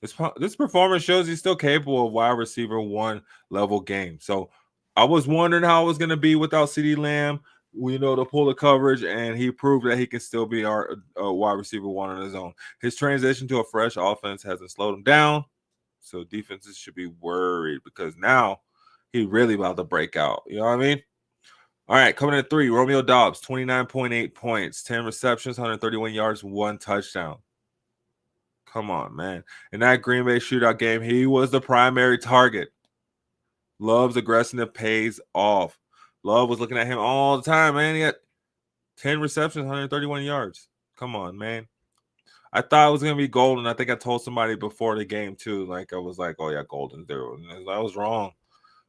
This performance shows he's still capable of wide receiver 1 level game. So I was wondering how it was going to be without CeeDee Lamb, to pull the coverage, and he proved that he can still be our wide receiver 1 on his own. His transition to a fresh offense hasn't slowed him down, so defenses should be worried because now he really about to break out. You know what I mean? All right, coming in at 3, Romeo Doubs, 29.8 points, 10 receptions, 131 yards, 1 touchdown. Come on, man. In that Green Bay shootout game, he was the primary target. Love's aggressiveness pays off. Love was looking at him all the time, man. He had 10 receptions, 131 yards. Come on, man. I thought it was going to be Golden. I think I told somebody before the game, too. Like, I was like, oh, yeah, Golden's there. And I was wrong.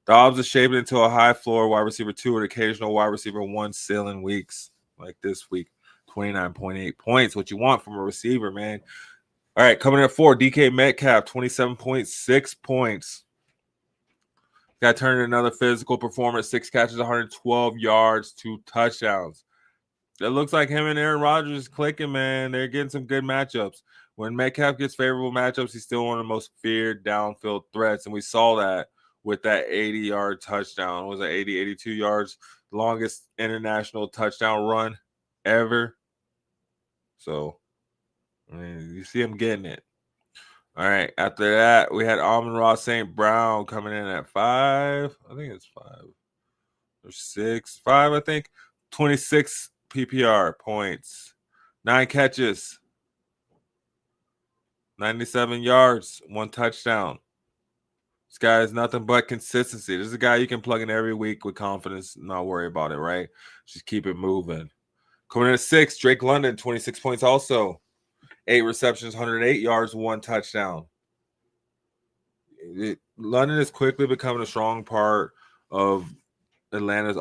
Dobbs is shaping into a high floor wide receiver 2 and occasional wide receiver 1 ceiling weeks like this week. 29.8 points. What you want from a receiver, man. All right, coming in at 4, DK Metcalf, 27.6 points. Got turned another physical performance, 6 catches, 112 yards, 2 touchdowns. It looks like him and Aaron Rodgers is clicking, man. They're getting some good matchups. when Metcalf gets favorable matchups, he's still one of the most feared downfield threats. And we saw that with that 80-yard touchdown. It was it 82 yards, longest international touchdown run ever. So, I mean, you see him getting it. All right. After that, we had Amon-Ra St. Brown coming in at 5. I think it's 5 or 6. 5, I think. 26 PPR points. 9 catches. 97 yards. 1 touchdown. This guy is nothing but consistency. This is a guy you can plug in every week with confidence, not worry about it, right? Just keep it moving. Coming in at 6, Drake London, 26 points also. 8 receptions, 108 yards, 1 touchdown. London is quickly becoming a strong part of Atlanta's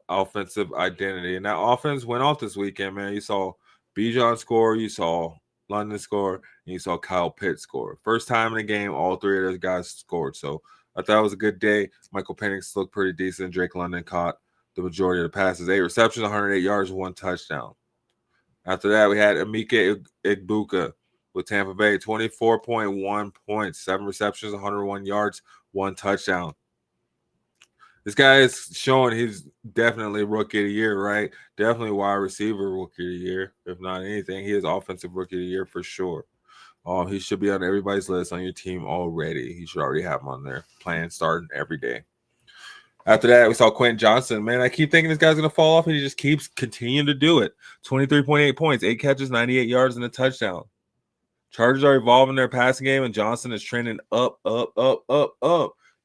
offensive identity. And that offense went off this weekend, man. You saw Bijan score, you saw London score, and you saw Kyle Pitts score. First time in the game, all 3 of those guys scored. So I thought it was a good day. Michael Penix looked pretty decent. Drake London caught the majority of the passes. 8 receptions, 108 yards, 1 touchdown. After that, we had Emeka Egbuka with Tampa Bay, 24.1 points, 7 receptions, 101 yards, 1 touchdown. This guy is showing he's definitely rookie of the year, right? Definitely wide receiver rookie of the year. If not anything, he is offensive rookie of the year for sure. He should be on everybody's list on your team already. He should already have him on there, playing, starting every day. After that, we saw Quentin Johnson. Man, I keep thinking this guy's going to fall off, and he just keeps continuing to do it. 23.8 points, 8 catches, 98 yards, and a touchdown. Chargers are evolving their passing game, and Johnson is trending up.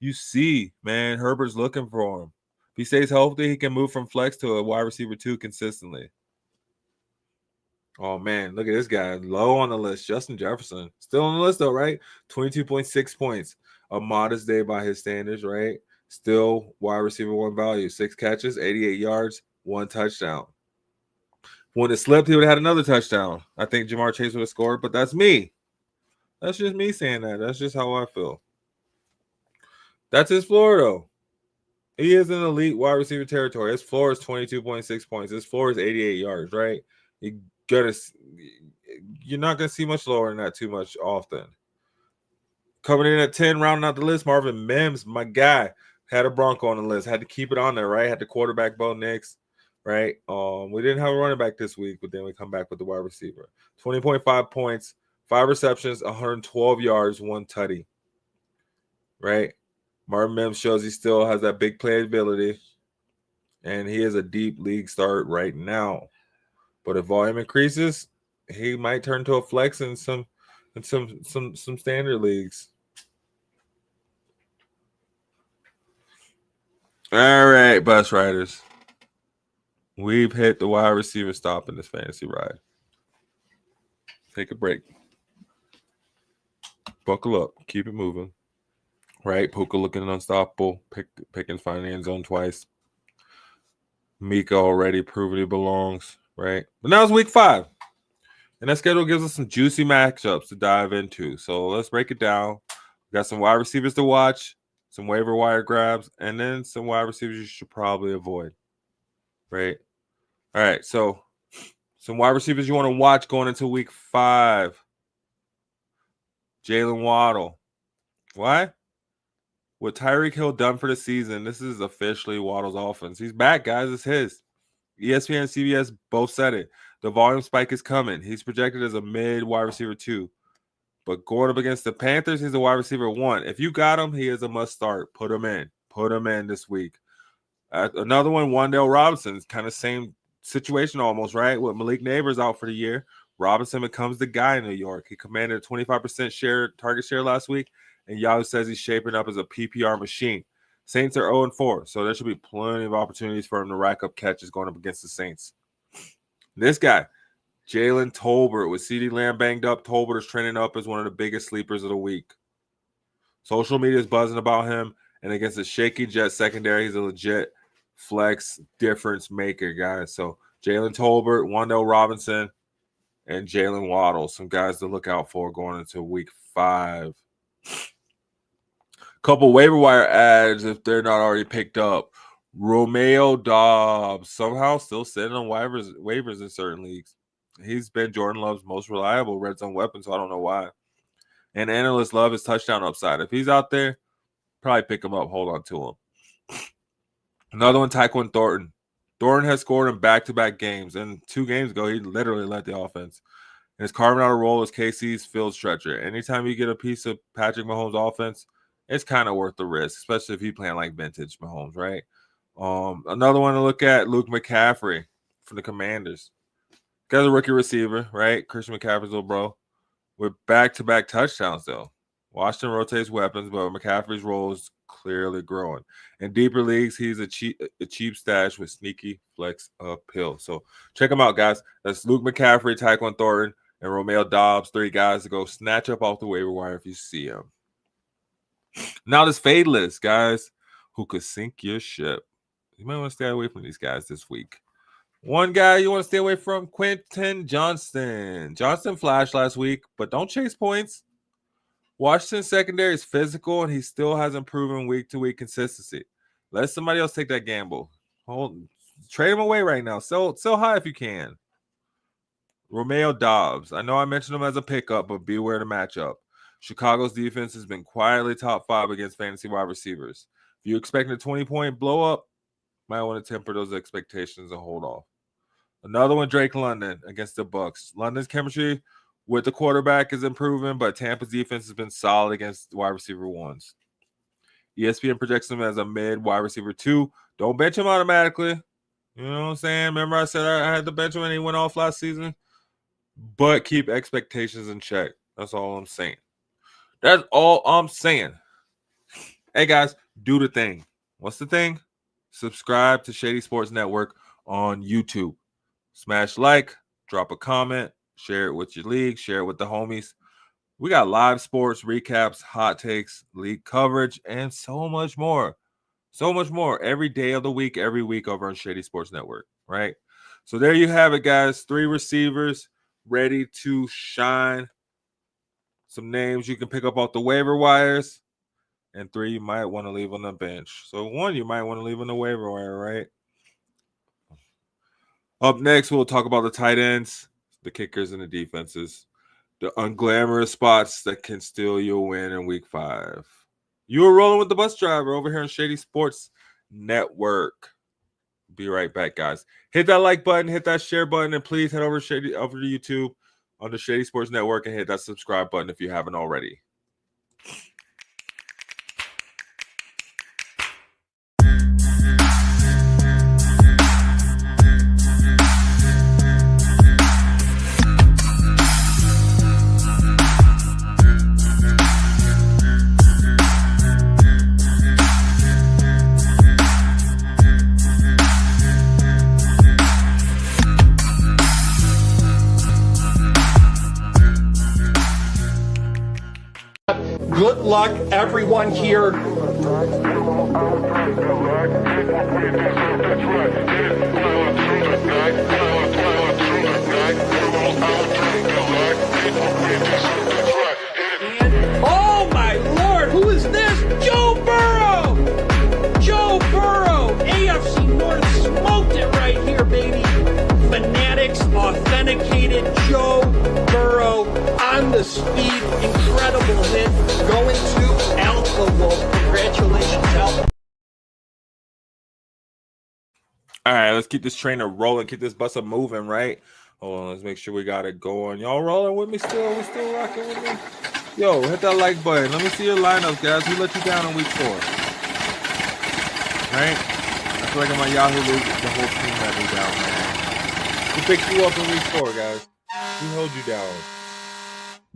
You see, man, Herbert's looking for him. If he stays healthy, he can move from flex to a wide receiver 2 consistently. Oh, man, look at this guy. Low on the list. Justin Jefferson. Still on the list, though, right? 22.6 points. A modest day by his standards, right? Still wide receiver 1 value. 6 catches, 88 yards, 1 touchdown. When it slipped, he would have had another touchdown. I think Jamar Chase would have scored, but that's me. That's just me saying that. That's just how I feel. That's his floor, though. He is in elite wide receiver territory. His floor is 22.6 points. His floor is 88 yards, right? You're not going to see much lower than that too much often. Coming in at 10, rounding out the list, Marvin Mims, my guy, had a Bronco on the list. Had to keep it on there, right? Had the quarterback Bo Nix, right? We didn't have a running back this week, but then we come back with the wide receiver. 20.5 points, 5 receptions, 112 yards, 1 tutty, right? Marvin Mims shows he still has that big play ability, and he is a deep league start right now. But if volume increases, he might turn to a flex in some standard leagues. All right, bus riders. We've hit the wide receiver stop in this fantasy ride. Take a break. Buckle up. Keep it moving. Right? Puka looking unstoppable. Pickens finding the end zone twice. Mika already proving he belongs. Right? But now it's week 5. And that schedule gives us some juicy matchups to dive into. So let's break it down. We got some wide receivers to watch, some waiver wire grabs, and then some wide receivers you should probably avoid. Right? All right. So some wide receivers you want to watch going into week 5. Jalen Waddle. Why? What Tyreek Hill done for the season, this is officially Waddle's offense. He's back, guys. It's his. ESPN and CBS both said it. The volume spike is coming. He's projected as a mid wide receiver 2. But going up against the Panthers, he's a wide receiver 1. If you got him, he is a must start. Put him in. Put him in this week. Another one, Wan'Dale Robinson. Kind of same situation almost, right? With Malik Neighbors out for the year. Robinson becomes the guy in New York. He commanded a 25% target share last week. And Yahoo says he's shaping up as a PPR machine. Saints are 0-4, so there should be plenty of opportunities for him to rack up catches going up against the Saints. This guy, Jalen Tolbert, with CeeDee Lamb banged up, Tolbert is trending up as one of the biggest sleepers of the week. Social media is buzzing about him, and against a shaky Jet secondary, he's a legit flex difference maker, guys. So Jalen Tolbert, Wan'Dale Robinson, and Jalen Waddle, some guys to look out for going into week 5. Couple waiver wire ads if they're not already picked up. Romeo Doubs somehow still sitting on waivers in certain leagues. He's been Jordan Love's most reliable red zone weapon, so I don't know why. And analysts love his touchdown upside. If he's out there, probably pick him up, hold on to him. Another one, Tyquan Thornton. Thornton has scored in back-to-back games, and 2 games ago, he literally led the offense. And is carving out a role as KC's field stretcher. Anytime you get a piece of Patrick Mahomes' offense, it's kind of worth the risk, especially if he's playing like vintage Mahomes, right? Another one to look at, Luke McCaffrey from the Commanders. Guy's a rookie receiver, right? Christian McCaffrey's little bro. With back-to-back touchdowns, though. Washington rotates weapons, but McCaffrey's role is clearly growing. In deeper leagues, he's a cheap stash with sneaky flex appeal. So check him out, guys. That's Luke McCaffrey, Tyquan Thornton, and Romeo Dobbs. 3 guys to go snatch up off the waiver wire if you see them. Now this fade list, guys, who could sink your ship. You might want to stay away from these guys this week. One guy you want to stay away from, Quentin Johnston. Johnston flashed last week, but don't chase points. Washington's secondary is physical, and he still hasn't proven week-to-week consistency. Let somebody else take that gamble. Trade him away right now. Sell high if you can. Romeo Dobbs. I know I mentioned him as a pickup, but beware the matchup. Chicago's defense has been quietly top 5 against fantasy wide receivers. If you're expecting a 20-point blow-up, might want to temper those expectations and hold off. Another one, Drake London against the Bucs. London's chemistry with the quarterback is improving, but Tampa's defense has been solid against wide receiver 1s. ESPN projects him as a mid wide receiver 2. Don't bench him automatically. You know what I'm saying? Remember I said I had to bench him and he went off last season? But keep expectations in check. That's all I'm saying. That's all I'm saying. Hey, guys, do the thing. What's the thing? Subscribe to Shady Sports Network on YouTube. Smash like, drop a comment, share it with your league, share it with the homies. We got live sports, recaps, hot takes, league coverage, and so much more. So much more every day of the week, every week over on Shady Sports Network, right? So there you have it, guys. 3 receivers ready to shine. Some names you can pick up off the waiver wires. And 3 you might want to leave on the bench. So 1 you might want to leave on the waiver wire, right? Up next, we'll talk about the tight ends, the kickers, and the defenses. The unglamorous spots that can steal your win in week 5. You are rolling with the bus driver over here on Shady Sports Network. Be right back, guys. Hit that like button, hit that share button, and please head over to YouTube on the Shady Sports Network and hit that subscribe button if you haven't already. Good luck, everyone here. Oh my Lord, who is this? Joe Burrow! Joe Burrow! AFC North smoked it right here, baby. Fanatics, authenticated Joe Burrow on the speed, incredible hit, going to Alpha Wolf. Congratulations, Alpha. All right, let's keep this trainer rolling, keep this bus moving, right? Hold on, let's make sure we got it going. Y'all rolling with me still? We still rocking with me? Yo, hit that like button. Let me see your lineups, guys. Who let you down in week 4? Right? I feel like in my Yahoo League, the whole team let me down, man. Who picked you up in week 4, guys? Who held you down?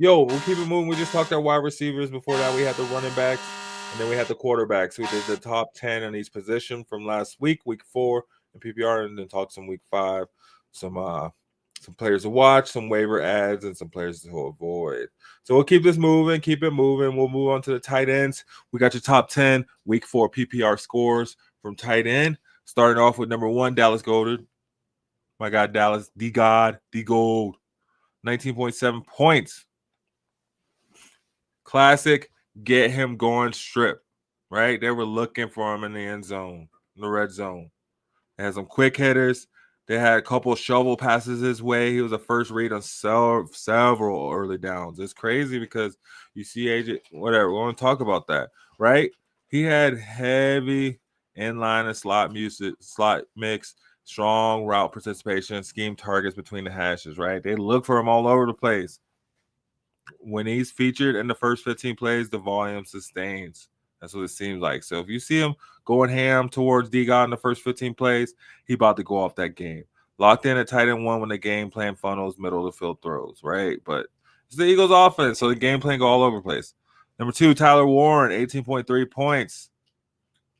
Yo, we'll keep it moving. We just talked about wide receivers. Before that, we had the running backs, and then we had the quarterbacks. We did the top 10 in each position from last week, week 4 in PPR, and then talked some week 5. Some players to watch, some waiver ads, and some players to avoid. So we'll keep this moving, keep it moving. We'll move on to the tight ends. We got your top 10 week 4 PPR scores from tight end. Starting off with number 1, Dallas Goedert. My God, Dallas, the God, the Gold. 19.7 points. Classic, get him going strip, right? They were looking for him in the end zone, in the red zone. It has some quick hitters. They had a couple shovel passes his way. He was a first read on several early downs. It's crazy because you see AJ, whatever. We want to talk about that, right? He had heavy inline and slot mix, strong route participation, scheme targets between the hashes, right? They look for him all over the place. When he's featured in the first 15 plays, the volume sustains. That's what it seems like. So if you see him going ham towards D-God in the first 15 plays, he about to go off that game. Locked in at tight end 1 when the game plan funnels middle of the field throws, right? But it's the Eagles offense, so the game plan go all over the place. Number 2, Tyler Warren, 18.3 points.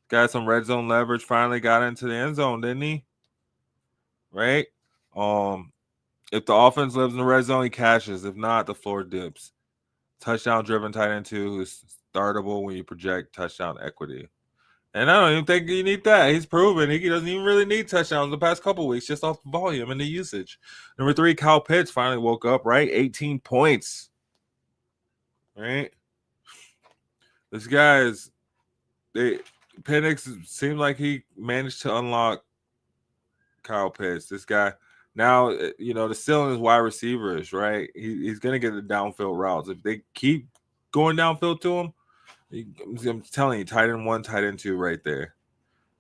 Got some red zone leverage, finally got into the end zone, didn't he? Right? If the offense lives in the red zone, he cashes. If not, the floor dips. Touchdown-driven tight end 2 who's startable when you project touchdown equity. And I don't even think you need that. He's proven he doesn't even really need touchdowns the past couple weeks, just off the volume and the usage. Number 3, Kyle Pitts finally woke up, right? 18 points. Right? This guy is Penix seemed like he managed to unlock Kyle Pitts. This guy now, the ceiling is wide receivers, right? He's gonna get the downfield routes. If they keep going downfield to him, I'm telling you, tight end 1, tight end 2 right there.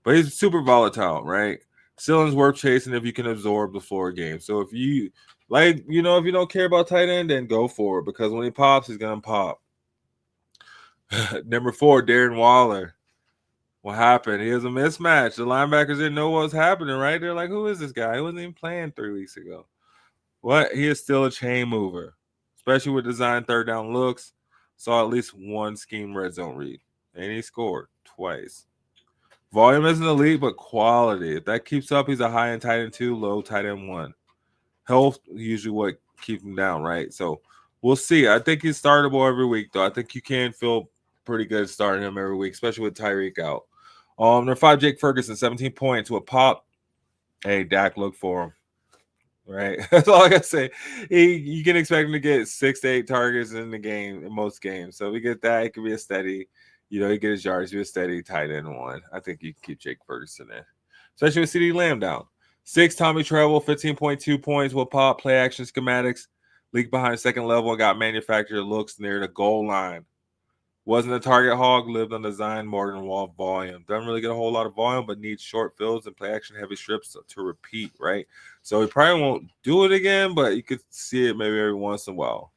But he's super volatile, right? Ceiling's worth chasing if you can absorb the floor game. So if you if you don't care about tight end, then go for it, because when he pops, he's gonna pop. Number 4, Darren Waller. What happened? He was a mismatch. The linebackers didn't know what was happening, right? They're like, who is this guy? He wasn't even playing 3 weeks ago. What? He is still a chain mover, especially with design third down looks. Saw at least one scheme red zone read, and he scored twice. Volume isn't elite, but quality. If that keeps up, he's a high end tight end 2, low tight end 1. Health usually what keeps him down, right? So we'll see. I think he's startable every week, though. I think you can feel pretty good starting him every week, especially with Tyreek out. Number 5, Jake Ferguson, 17 points with pop. Hey, Dak, look for him. Right? That's all I gotta say. You can expect him to get 6 to 8 targets in the game, in most games. So if we get that, it could be a steady, he get his yards, be a steady tight end 1. I think you can keep Jake Ferguson in, especially with CeeDee Lamb down. 6, Tommy Tremble, 15.2 points with pop, play action schematics, leak behind second level, and got manufactured looks near the goal line. Wasn't a target hog, lived on design more than wall volume. Doesn't really get a whole lot of volume, but needs short fields and play action heavy strips to repeat, right? So he probably won't do it again, but you could see it maybe every once in a while.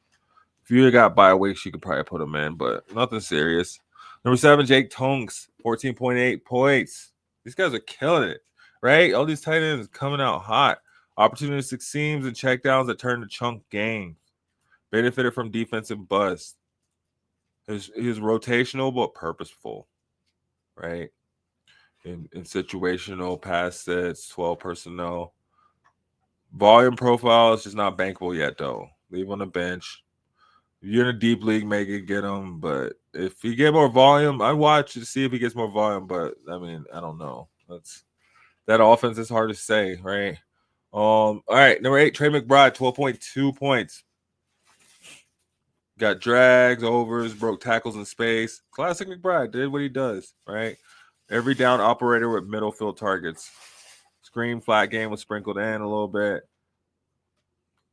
If you got bye weeks, you could probably put him in, but nothing serious. Number 7, Jake Tonks, 14.8 points. These guys are killing it, right? All these tight ends coming out hot. Opportunistic seams and checkdowns that turn to chunk games. Benefited from defensive bust. He's rotational but purposeful, right? In situational pass sets, 12 personnel. Volume profile is just not bankable yet, though. Leave on the bench. If you're in a deep league, maybe get him. But if he get more volume, I watch to see if he gets more volume. But I mean, I don't know. That offense is hard to say, right? All right, number 8, Trey McBride, 12.2 points. Got drags, overs, broke tackles in space. Classic McBride did what he does, right? Every down operator with middle field targets. Screen flat game was sprinkled in a little bit.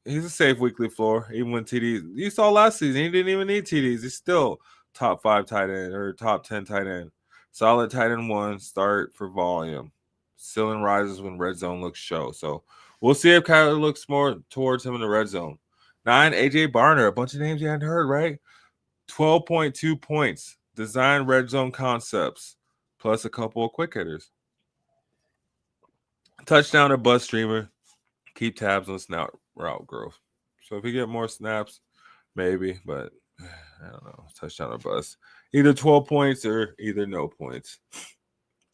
He's a safe weekly floor, even when TDs. You saw last season, he didn't even need TDs. He's still top 5 tight end or top 10 tight end. Solid tight end 1, start for volume. Ceiling rises when red zone looks show. So we'll see if Kyler looks more towards him in the red zone. 9, AJ Barner, a bunch of names you hadn't heard, right? 12.2 points. Design red zone concepts, plus a couple of quick hitters. Touchdown or bust streamer. Keep tabs on snap route growth. So if you get more snaps, maybe, but I don't know. Touchdown or bust. Either 12 points or either no points.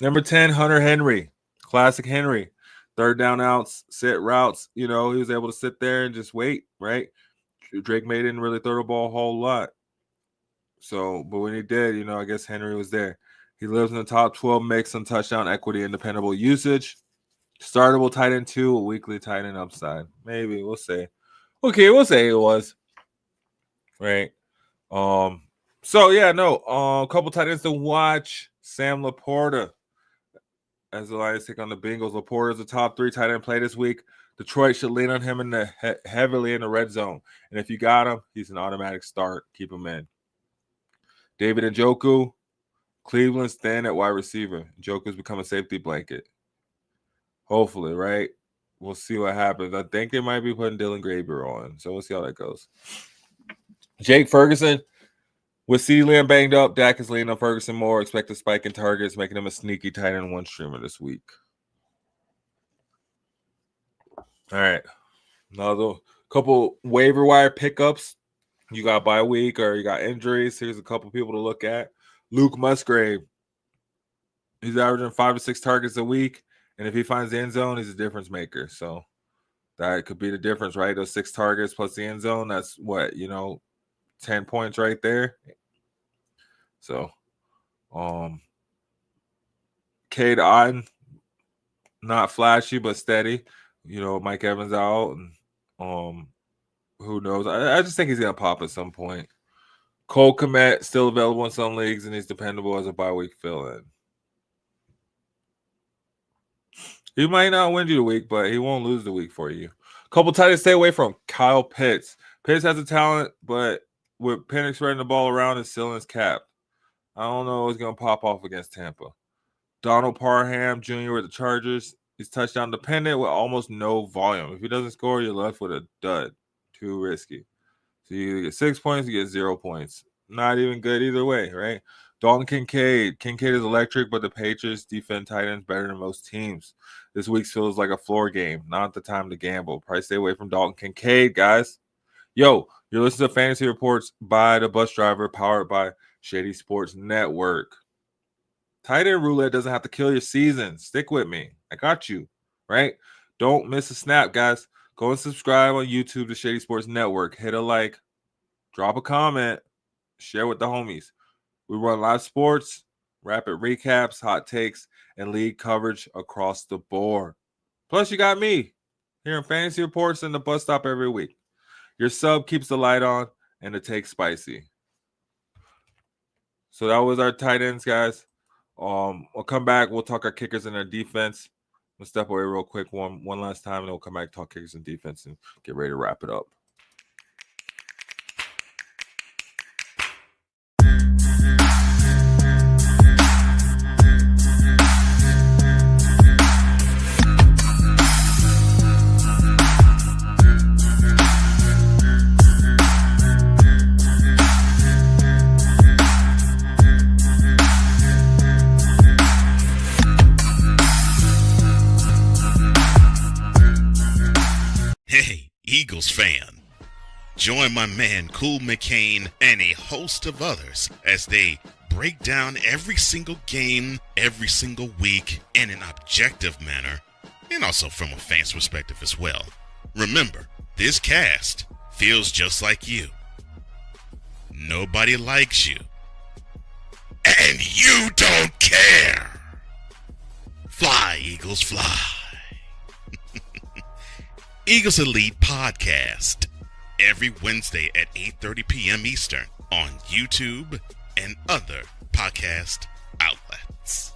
Number 10, Hunter Henry. Classic Henry. Third down outs, sit routes. He was able to sit there and just wait, right? Drake May didn't really throw the ball a whole lot. So, but when he did, I guess Henry was there. He lives in the top 12 mix on touchdown equity and dependable usage. Startable tight end 2, a weekly tight end upside. Maybe, we'll say. Okay, we'll say it was. Right. So, yeah, no. A couple tight ends to watch. Sam Laporta. as the Lions take on the Bengals. Laporta's the top 3 tight end play this week. Detroit should lean on him in the heavily in the red zone. And if you got him, he's an automatic start. Keep him in. David Njoku, Cleveland's thin at wide receiver. Njoku's become a safety blanket. Hopefully, right? We'll see what happens. I think they might be putting Dylan Graber on, so we'll see how that goes. Jake Ferguson, with CeeDee Lamb banged up, Dak is leaning on Ferguson more. Expect a spike in targets, making him a sneaky tight end 1 streamer this week. All right. Another couple waiver wire pickups. You got bye week or you got injuries. Here's a couple people to look at. Luke Musgrave. He's averaging 5 to 6 targets a week. And if he finds the end zone, he's a difference maker. So that could be the difference, right? Those 6 targets plus the end zone, that's what, 10 points right there. So, Cade Otten, not flashy, but steady. Mike Evans out. And, who knows? I just think he's going to pop at some point. Cole Kmet, still available in some leagues, and he's dependable as a bye week fill-in. He might not win you the week, but he won't lose the week for you. Couple tight ends stay away from. Kyle Pitts. Pitts has a talent, but with Penix spreading the ball around, his ceiling's capped. I don't know what's going to pop off against Tampa. Donald Parham Jr. with the Chargers. He's touchdown dependent with almost no volume. If he doesn't score, you're left with a dud. Too risky. So you get 6 points, you get 0 points. Not even good either way, right? Dalton Kincaid. Kincaid is electric, but the Patriots defend tight ends better than most teams. This week feels like a floor game, not the time to gamble. Probably stay away from Dalton Kincaid, guys. Yo, you're listening to Fantasy Reports by the Bus Driver, powered by Shady Sports Network. Tight end roulette doesn't have to kill your season. Stick with me. I got you, right? Don't miss a snap, guys. Go and subscribe on YouTube to Shady Sports Network. Hit a like, drop a comment, share with the homies. We run live sports, rapid recaps, hot takes, and league coverage across the board. Plus, you got me here in Fantasy Reports and the bus stop every week. Your sub keeps the light on and the take spicy. So that was our tight ends, guys. We'll come back. We'll talk our kickers and our defense. We'll step away real quick one last time, and then we'll come back, talk kickers and defense, and get ready to wrap it up. Eagles fan. Join my man Cool McCain and a host of others as they break down every single game, every single week in an objective manner, and also from a fan's perspective as well. Remember, this cast feels just like you. Nobody likes you. And you don't care. Fly, Eagles, fly. Eagles Elite Podcast, every Wednesday at 8:30 p.m. Eastern on YouTube and other podcast outlets.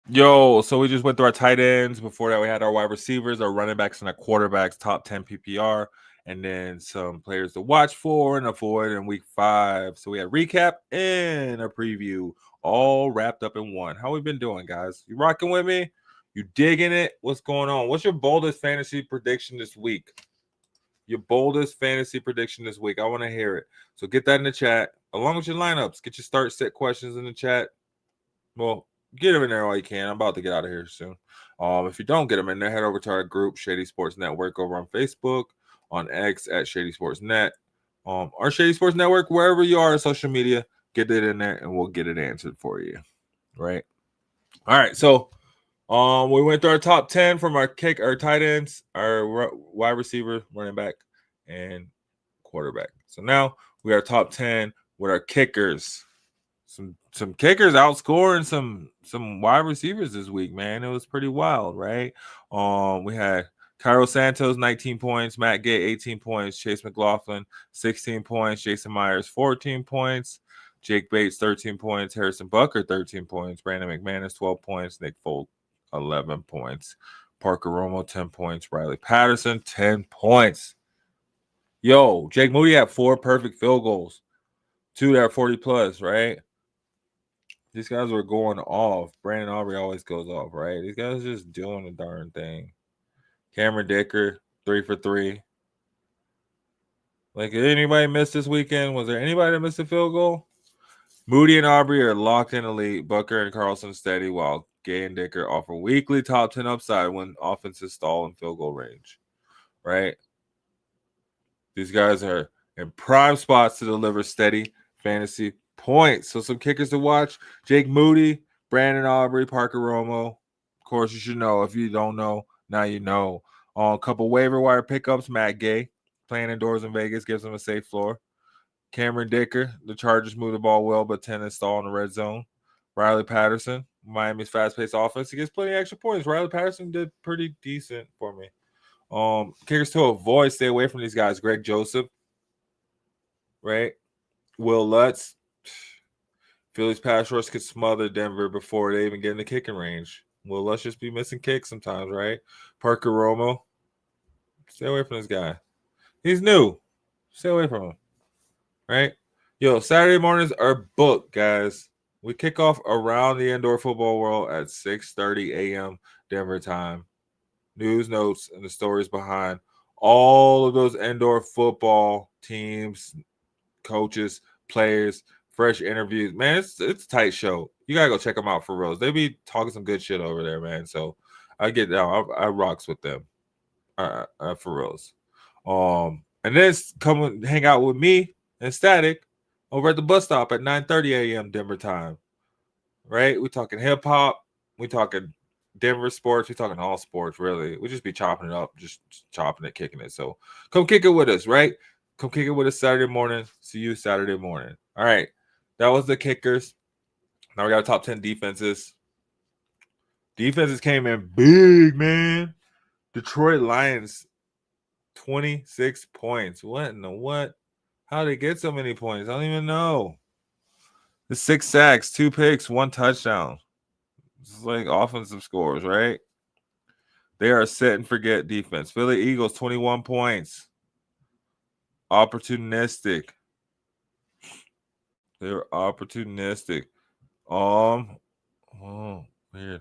Yo, so we just went through our tight ends. Before that, we had our wide receivers, our running backs, and our quarterbacks, top 10 PPR. And then some players to watch for and avoid in week 5. So we had a recap and a preview all wrapped up in one. How we been doing, guys? You rocking with me? You digging it? What's going on? What's your boldest fantasy prediction this week? Your boldest fantasy prediction this week. I want to hear it. So get that in the chat. Along with your lineups, get your start set questions in the chat. Well, get them in there all you can. I'm about to get out of here soon. If you don't get them in there, head over to our group, Shady Sports Network, over on Facebook, on X at Shady Sports Net, our Shady Sports Network, wherever you are on social media, get it in there and we'll get it answered for you. Right. All right. So we went through our top 10 from our tight ends, our wide receiver, running back, and quarterback. So now we are top 10 with our kickers. Some kickers outscoring some wide receivers this week, man. It was pretty wild, right? We had Cairo Santos, 19 points. Matt Gay, 18 points. Chase McLaughlin, 16 points. Jason Myers, 14 points. Jake Bates, 13 points. Harrison Bucker, 13 points. Brandon McManus, 12 points. Nick Folk, 11 points. Parker Romo, 10 points. Riley Patterson, 10 points. Yo, Jake Moody had 4 perfect field goals. 2 that are 40 plus, right? These guys were going off. Brandon Aubrey always goes off, right? These guys are just doing the darn thing. Cameron Dicker, 3 for 3. Like, did anybody miss this weekend? Was there anybody that missed a field goal? Moody and Aubrey are locked in elite. Bucker and Carlson steady, while Gay and Dicker offer weekly top 10 upside when offenses stall in field goal range, right? These guys are in prime spots to deliver steady fantasy points. So some kickers to watch: Jake Moody, Brandon Aubrey, Parker Romo. Of course, you should know. If you don't know, now you know. A couple waiver wire pickups: Matt Gay, playing indoors in Vegas, gives him a safe floor. Cameron Dicker, the Chargers move the ball well, but tend to stall in the red zone. Riley Patterson, Miami's fast-paced offense, he gets plenty of extra points. Riley Patterson did pretty decent for me. Kickers to avoid, stay away from these guys: Greg Joseph, right? Will Lutz. Philly's pass rush could smother Denver before they even get in the kicking range. Will Lutz just be missing kicks sometimes, right? Parker Romo, stay away from this guy. He's new. Stay away from him, right? Yo, Saturday mornings are booked, guys. We kick off around the indoor football world at 6:30 a.m. Denver time. News, notes, and the stories behind all of those indoor football teams, coaches, players, fresh interviews. Man, it's a tight show. You gotta go check them out for real. They be talking some good shit over there, man. So I get down. I rocks with them for reals. And then come hang out with me and Static over at the bus stop at 9:30 a.m. Denver time. Right? We talking hip hop. We talking Denver sports. We talking all sports, really. We just be chopping it up, just chopping it, kicking it. So come kick it with us, right? Come kick it with us Saturday morning. See you Saturday morning. All right. That was the kickers. Now we got top 10 defenses. Defenses came in big, man. Detroit Lions, 26 points. What in the what? How did they get so many points? I don't even know. The 6 sacks, 2 picks, 1 touchdown. This is like offensive scores, right? They are set and forget defense. Philly Eagles, 21 points. Opportunistic. They're opportunistic. Oh, weird.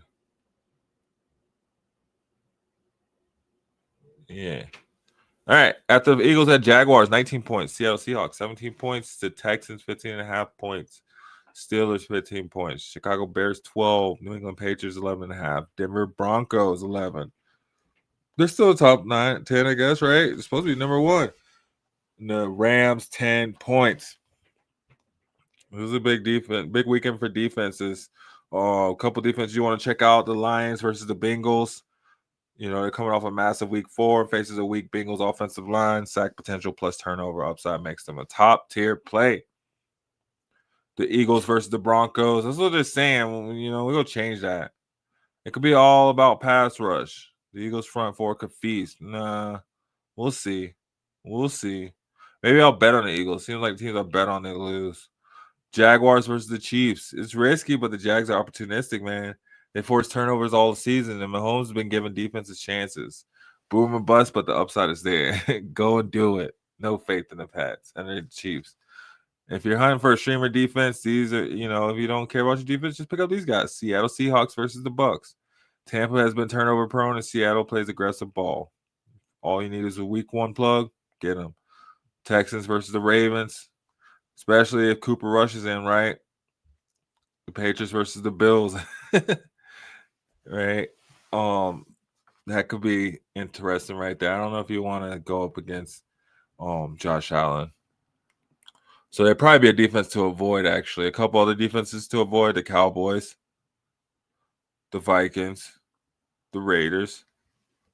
Yeah. All right. After the Eagles had Jaguars, 19 points. Seattle Seahawks, 17 points. The Texans, 15.5 points. Steelers, 15 points. Chicago Bears, 12. New England Patriots, 11.5. Denver Broncos, 11. They're still top 9, 10, I guess, right? It's supposed to be number 1. And the Rams, 10 points. This is a big weekend for defenses. A couple defenses you want to check out: the Lions versus the Bengals. You know, they're coming off a massive week 4, faces a weak Bengals offensive line. Sack potential plus turnover upside makes them a top tier play. The Eagles versus the Broncos. That's what they're saying. You know, we're going to change that. It could be all about pass rush. The Eagles front 4 could feast. Nah, we'll see. We'll see. Maybe I'll bet on the Eagles. Seems like teams I bet on, they lose. Jaguars versus the Chiefs. It's risky, but the Jags are opportunistic, man. They force turnovers all season, and Mahomes has been giving defenses chances. Boom and bust, but the upside is there. Go and do it. No faith in the Pats and the Chiefs. If you're hunting for a streamer defense, these are, you know, if you don't care about your defense, just pick up these guys. Seattle Seahawks versus the Bucks. Tampa has been turnover prone, and Seattle plays aggressive ball. All you need is a week 1 plug. Get them. Texans versus the Ravens, especially if Cooper Rush is in, right? The Patriots versus the Bills. Right? That could be interesting right there. I don't know if you want to go up against Josh Allen. So there'd probably be a defense to avoid, actually. A couple other defenses to avoid: the Cowboys, the Vikings, the Raiders.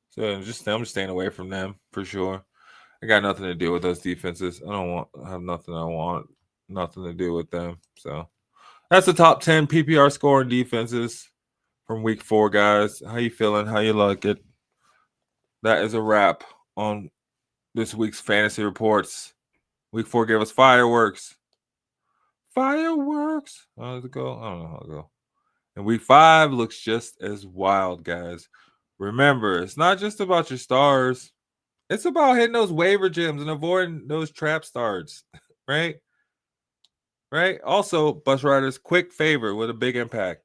So I'm just staying away from them for sure. I got nothing to do with those defenses. I have nothing to do with them. So that's the top 10 PPR scoring defenses from week 4, guys. How you feeling? How you like it? that is a wrap on this week's fantasy reports. Week 4 gave us fireworks. Fireworks. How does it go? I don't know how it go. And week 5 looks just as wild, guys. Remember, it's not just about your stars. It's about hitting those waiver gems and avoiding those trap starts, right? Right? Also, Bus Riders, quick favor with a big impact.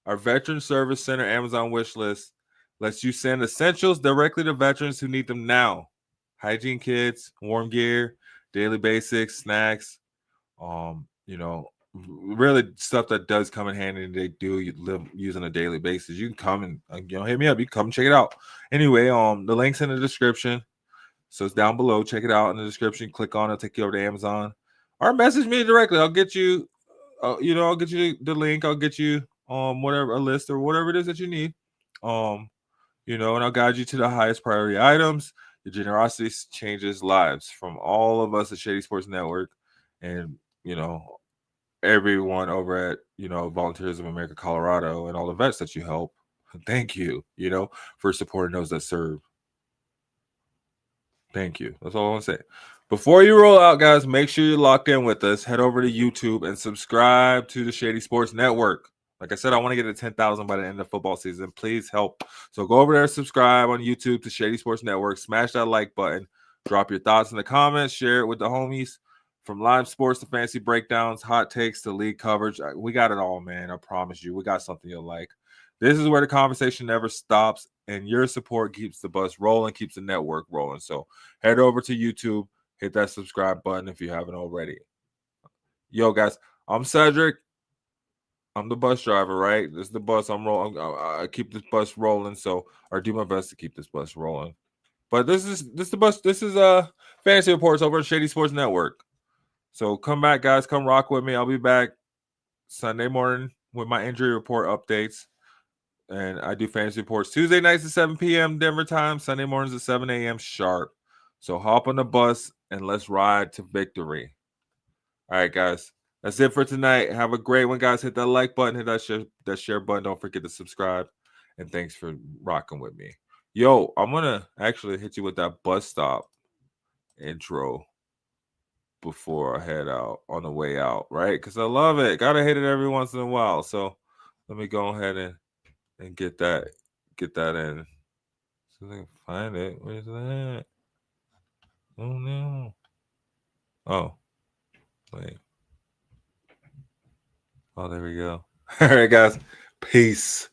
Our Veteran Service Center Amazon wish list lets you send essentials directly to veterans who need them now. Hygiene kits, warm gear, daily basics, snacks, really stuff that does come in handy and they do live use on a daily basis. You can come and hit me up. You can come check it out. Anyway, the link's in the description. So it's down below. Check it out in the description. Click on it, take you over to Amazon. Or message me directly. I'll get you I'll get you the link. I'll get you whatever, a list or whatever it is that you need. And I'll guide you to the highest priority items. Your generosity changes lives from all of us at Shady Sports Network and everyone over at Volunteers of America Colorado and all the vets that you help. Thank you, for supporting those that serve. Thank you. That's all I want to say. Before you roll out, guys, make sure you're locked in with us. Head over to YouTube and subscribe to the Shady Sports Network. Like I said, I want to get to 10,000 by the end of football season. Please help. So go over there, subscribe on YouTube to Shady Sports Network. Smash that like button. Drop your thoughts in the comments. Share it with the homies. From live sports to fancy breakdowns, hot takes to league coverage. We got it all, man. I promise you. We got something you'll like. This is where the conversation never stops, and your support keeps the bus rolling, keeps the network rolling. So head over to YouTube. Hit that subscribe button if you haven't already. Yo, guys, I'm Cedric. I'm the bus driver, right? This is the bus I'm rolling. I keep this bus rolling, so I do my best to keep this bus rolling. But this is the bus. This is fantasy reports over at Shady Sports Network. So come back, guys. Come rock with me. I'll be back Sunday morning with my injury report updates. And I do fantasy reports Tuesday nights at 7 p.m. Denver time, Sunday mornings at 7 a.m. sharp. So hop on the bus and let's ride to victory. All right, guys. That's it for tonight. Have a great one, guys. Hit that like button. Hit that share button. Don't forget to subscribe. And thanks for rocking with me. Yo, I'm going to actually hit you with that bus stop intro before I head out on the way out, right? Because I love it. Got to hit it every once in a while. So let me go ahead and get that in. So I can find it. Where's that? Oh, no. Oh, wait. Oh, there we go. All right, guys. Peace.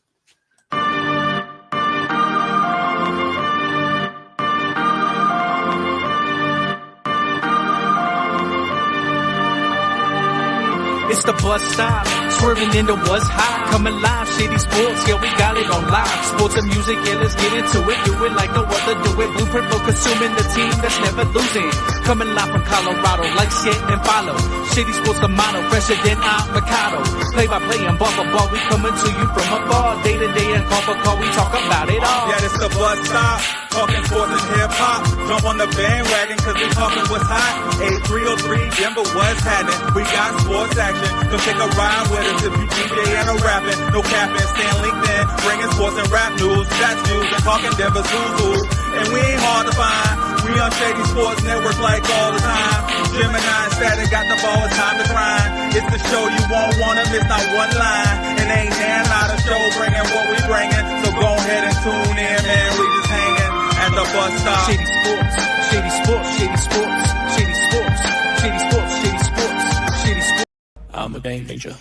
It's the bus stop, swerving into what's hot. Coming live, Shady Sports, yeah, we got it on live. Sports and music, yeah, let's get into it. Do it like no other, do it. Blueprint for consuming the team that's never losing. Coming live from Colorado, like shit and follow. Shady Sports, the motto, fresher than avocado. Play by play and ball for ball, we coming to you from afar. Day to day and call for call, we talk about it all. Yeah, it's the bus stop, talking sports and hip hop. Jump on the bandwagon, cause we talking what's hot. 8303, Denver, what's happening? We got sports action. Come take a ride with us if you DJ and a rapping. No capping, stand LinkedIn, bringing sports and rap news, stats news, and talking Denver's who's who. And we ain't hard to find. We on Shady Sports Network like all the time. Gemini and Static got the ball, it's time to grind. It's the show you won't wanna miss, not one line. And ain't there not a show bringing what we bringing. So go ahead and tune in, man. We just hanging at the bus stop. Shady Sports, Shady Sports, Shady Sports, Shady Sports, Shady Sports, Shady Sports, Shady Sports. I'm a game changer.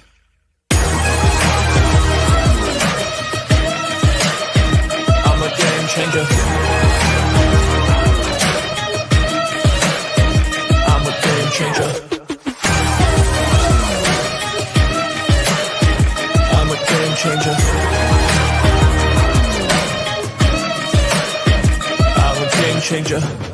I'm a game changer. I'm a game changer. I'm a game changer. I'm a game changer.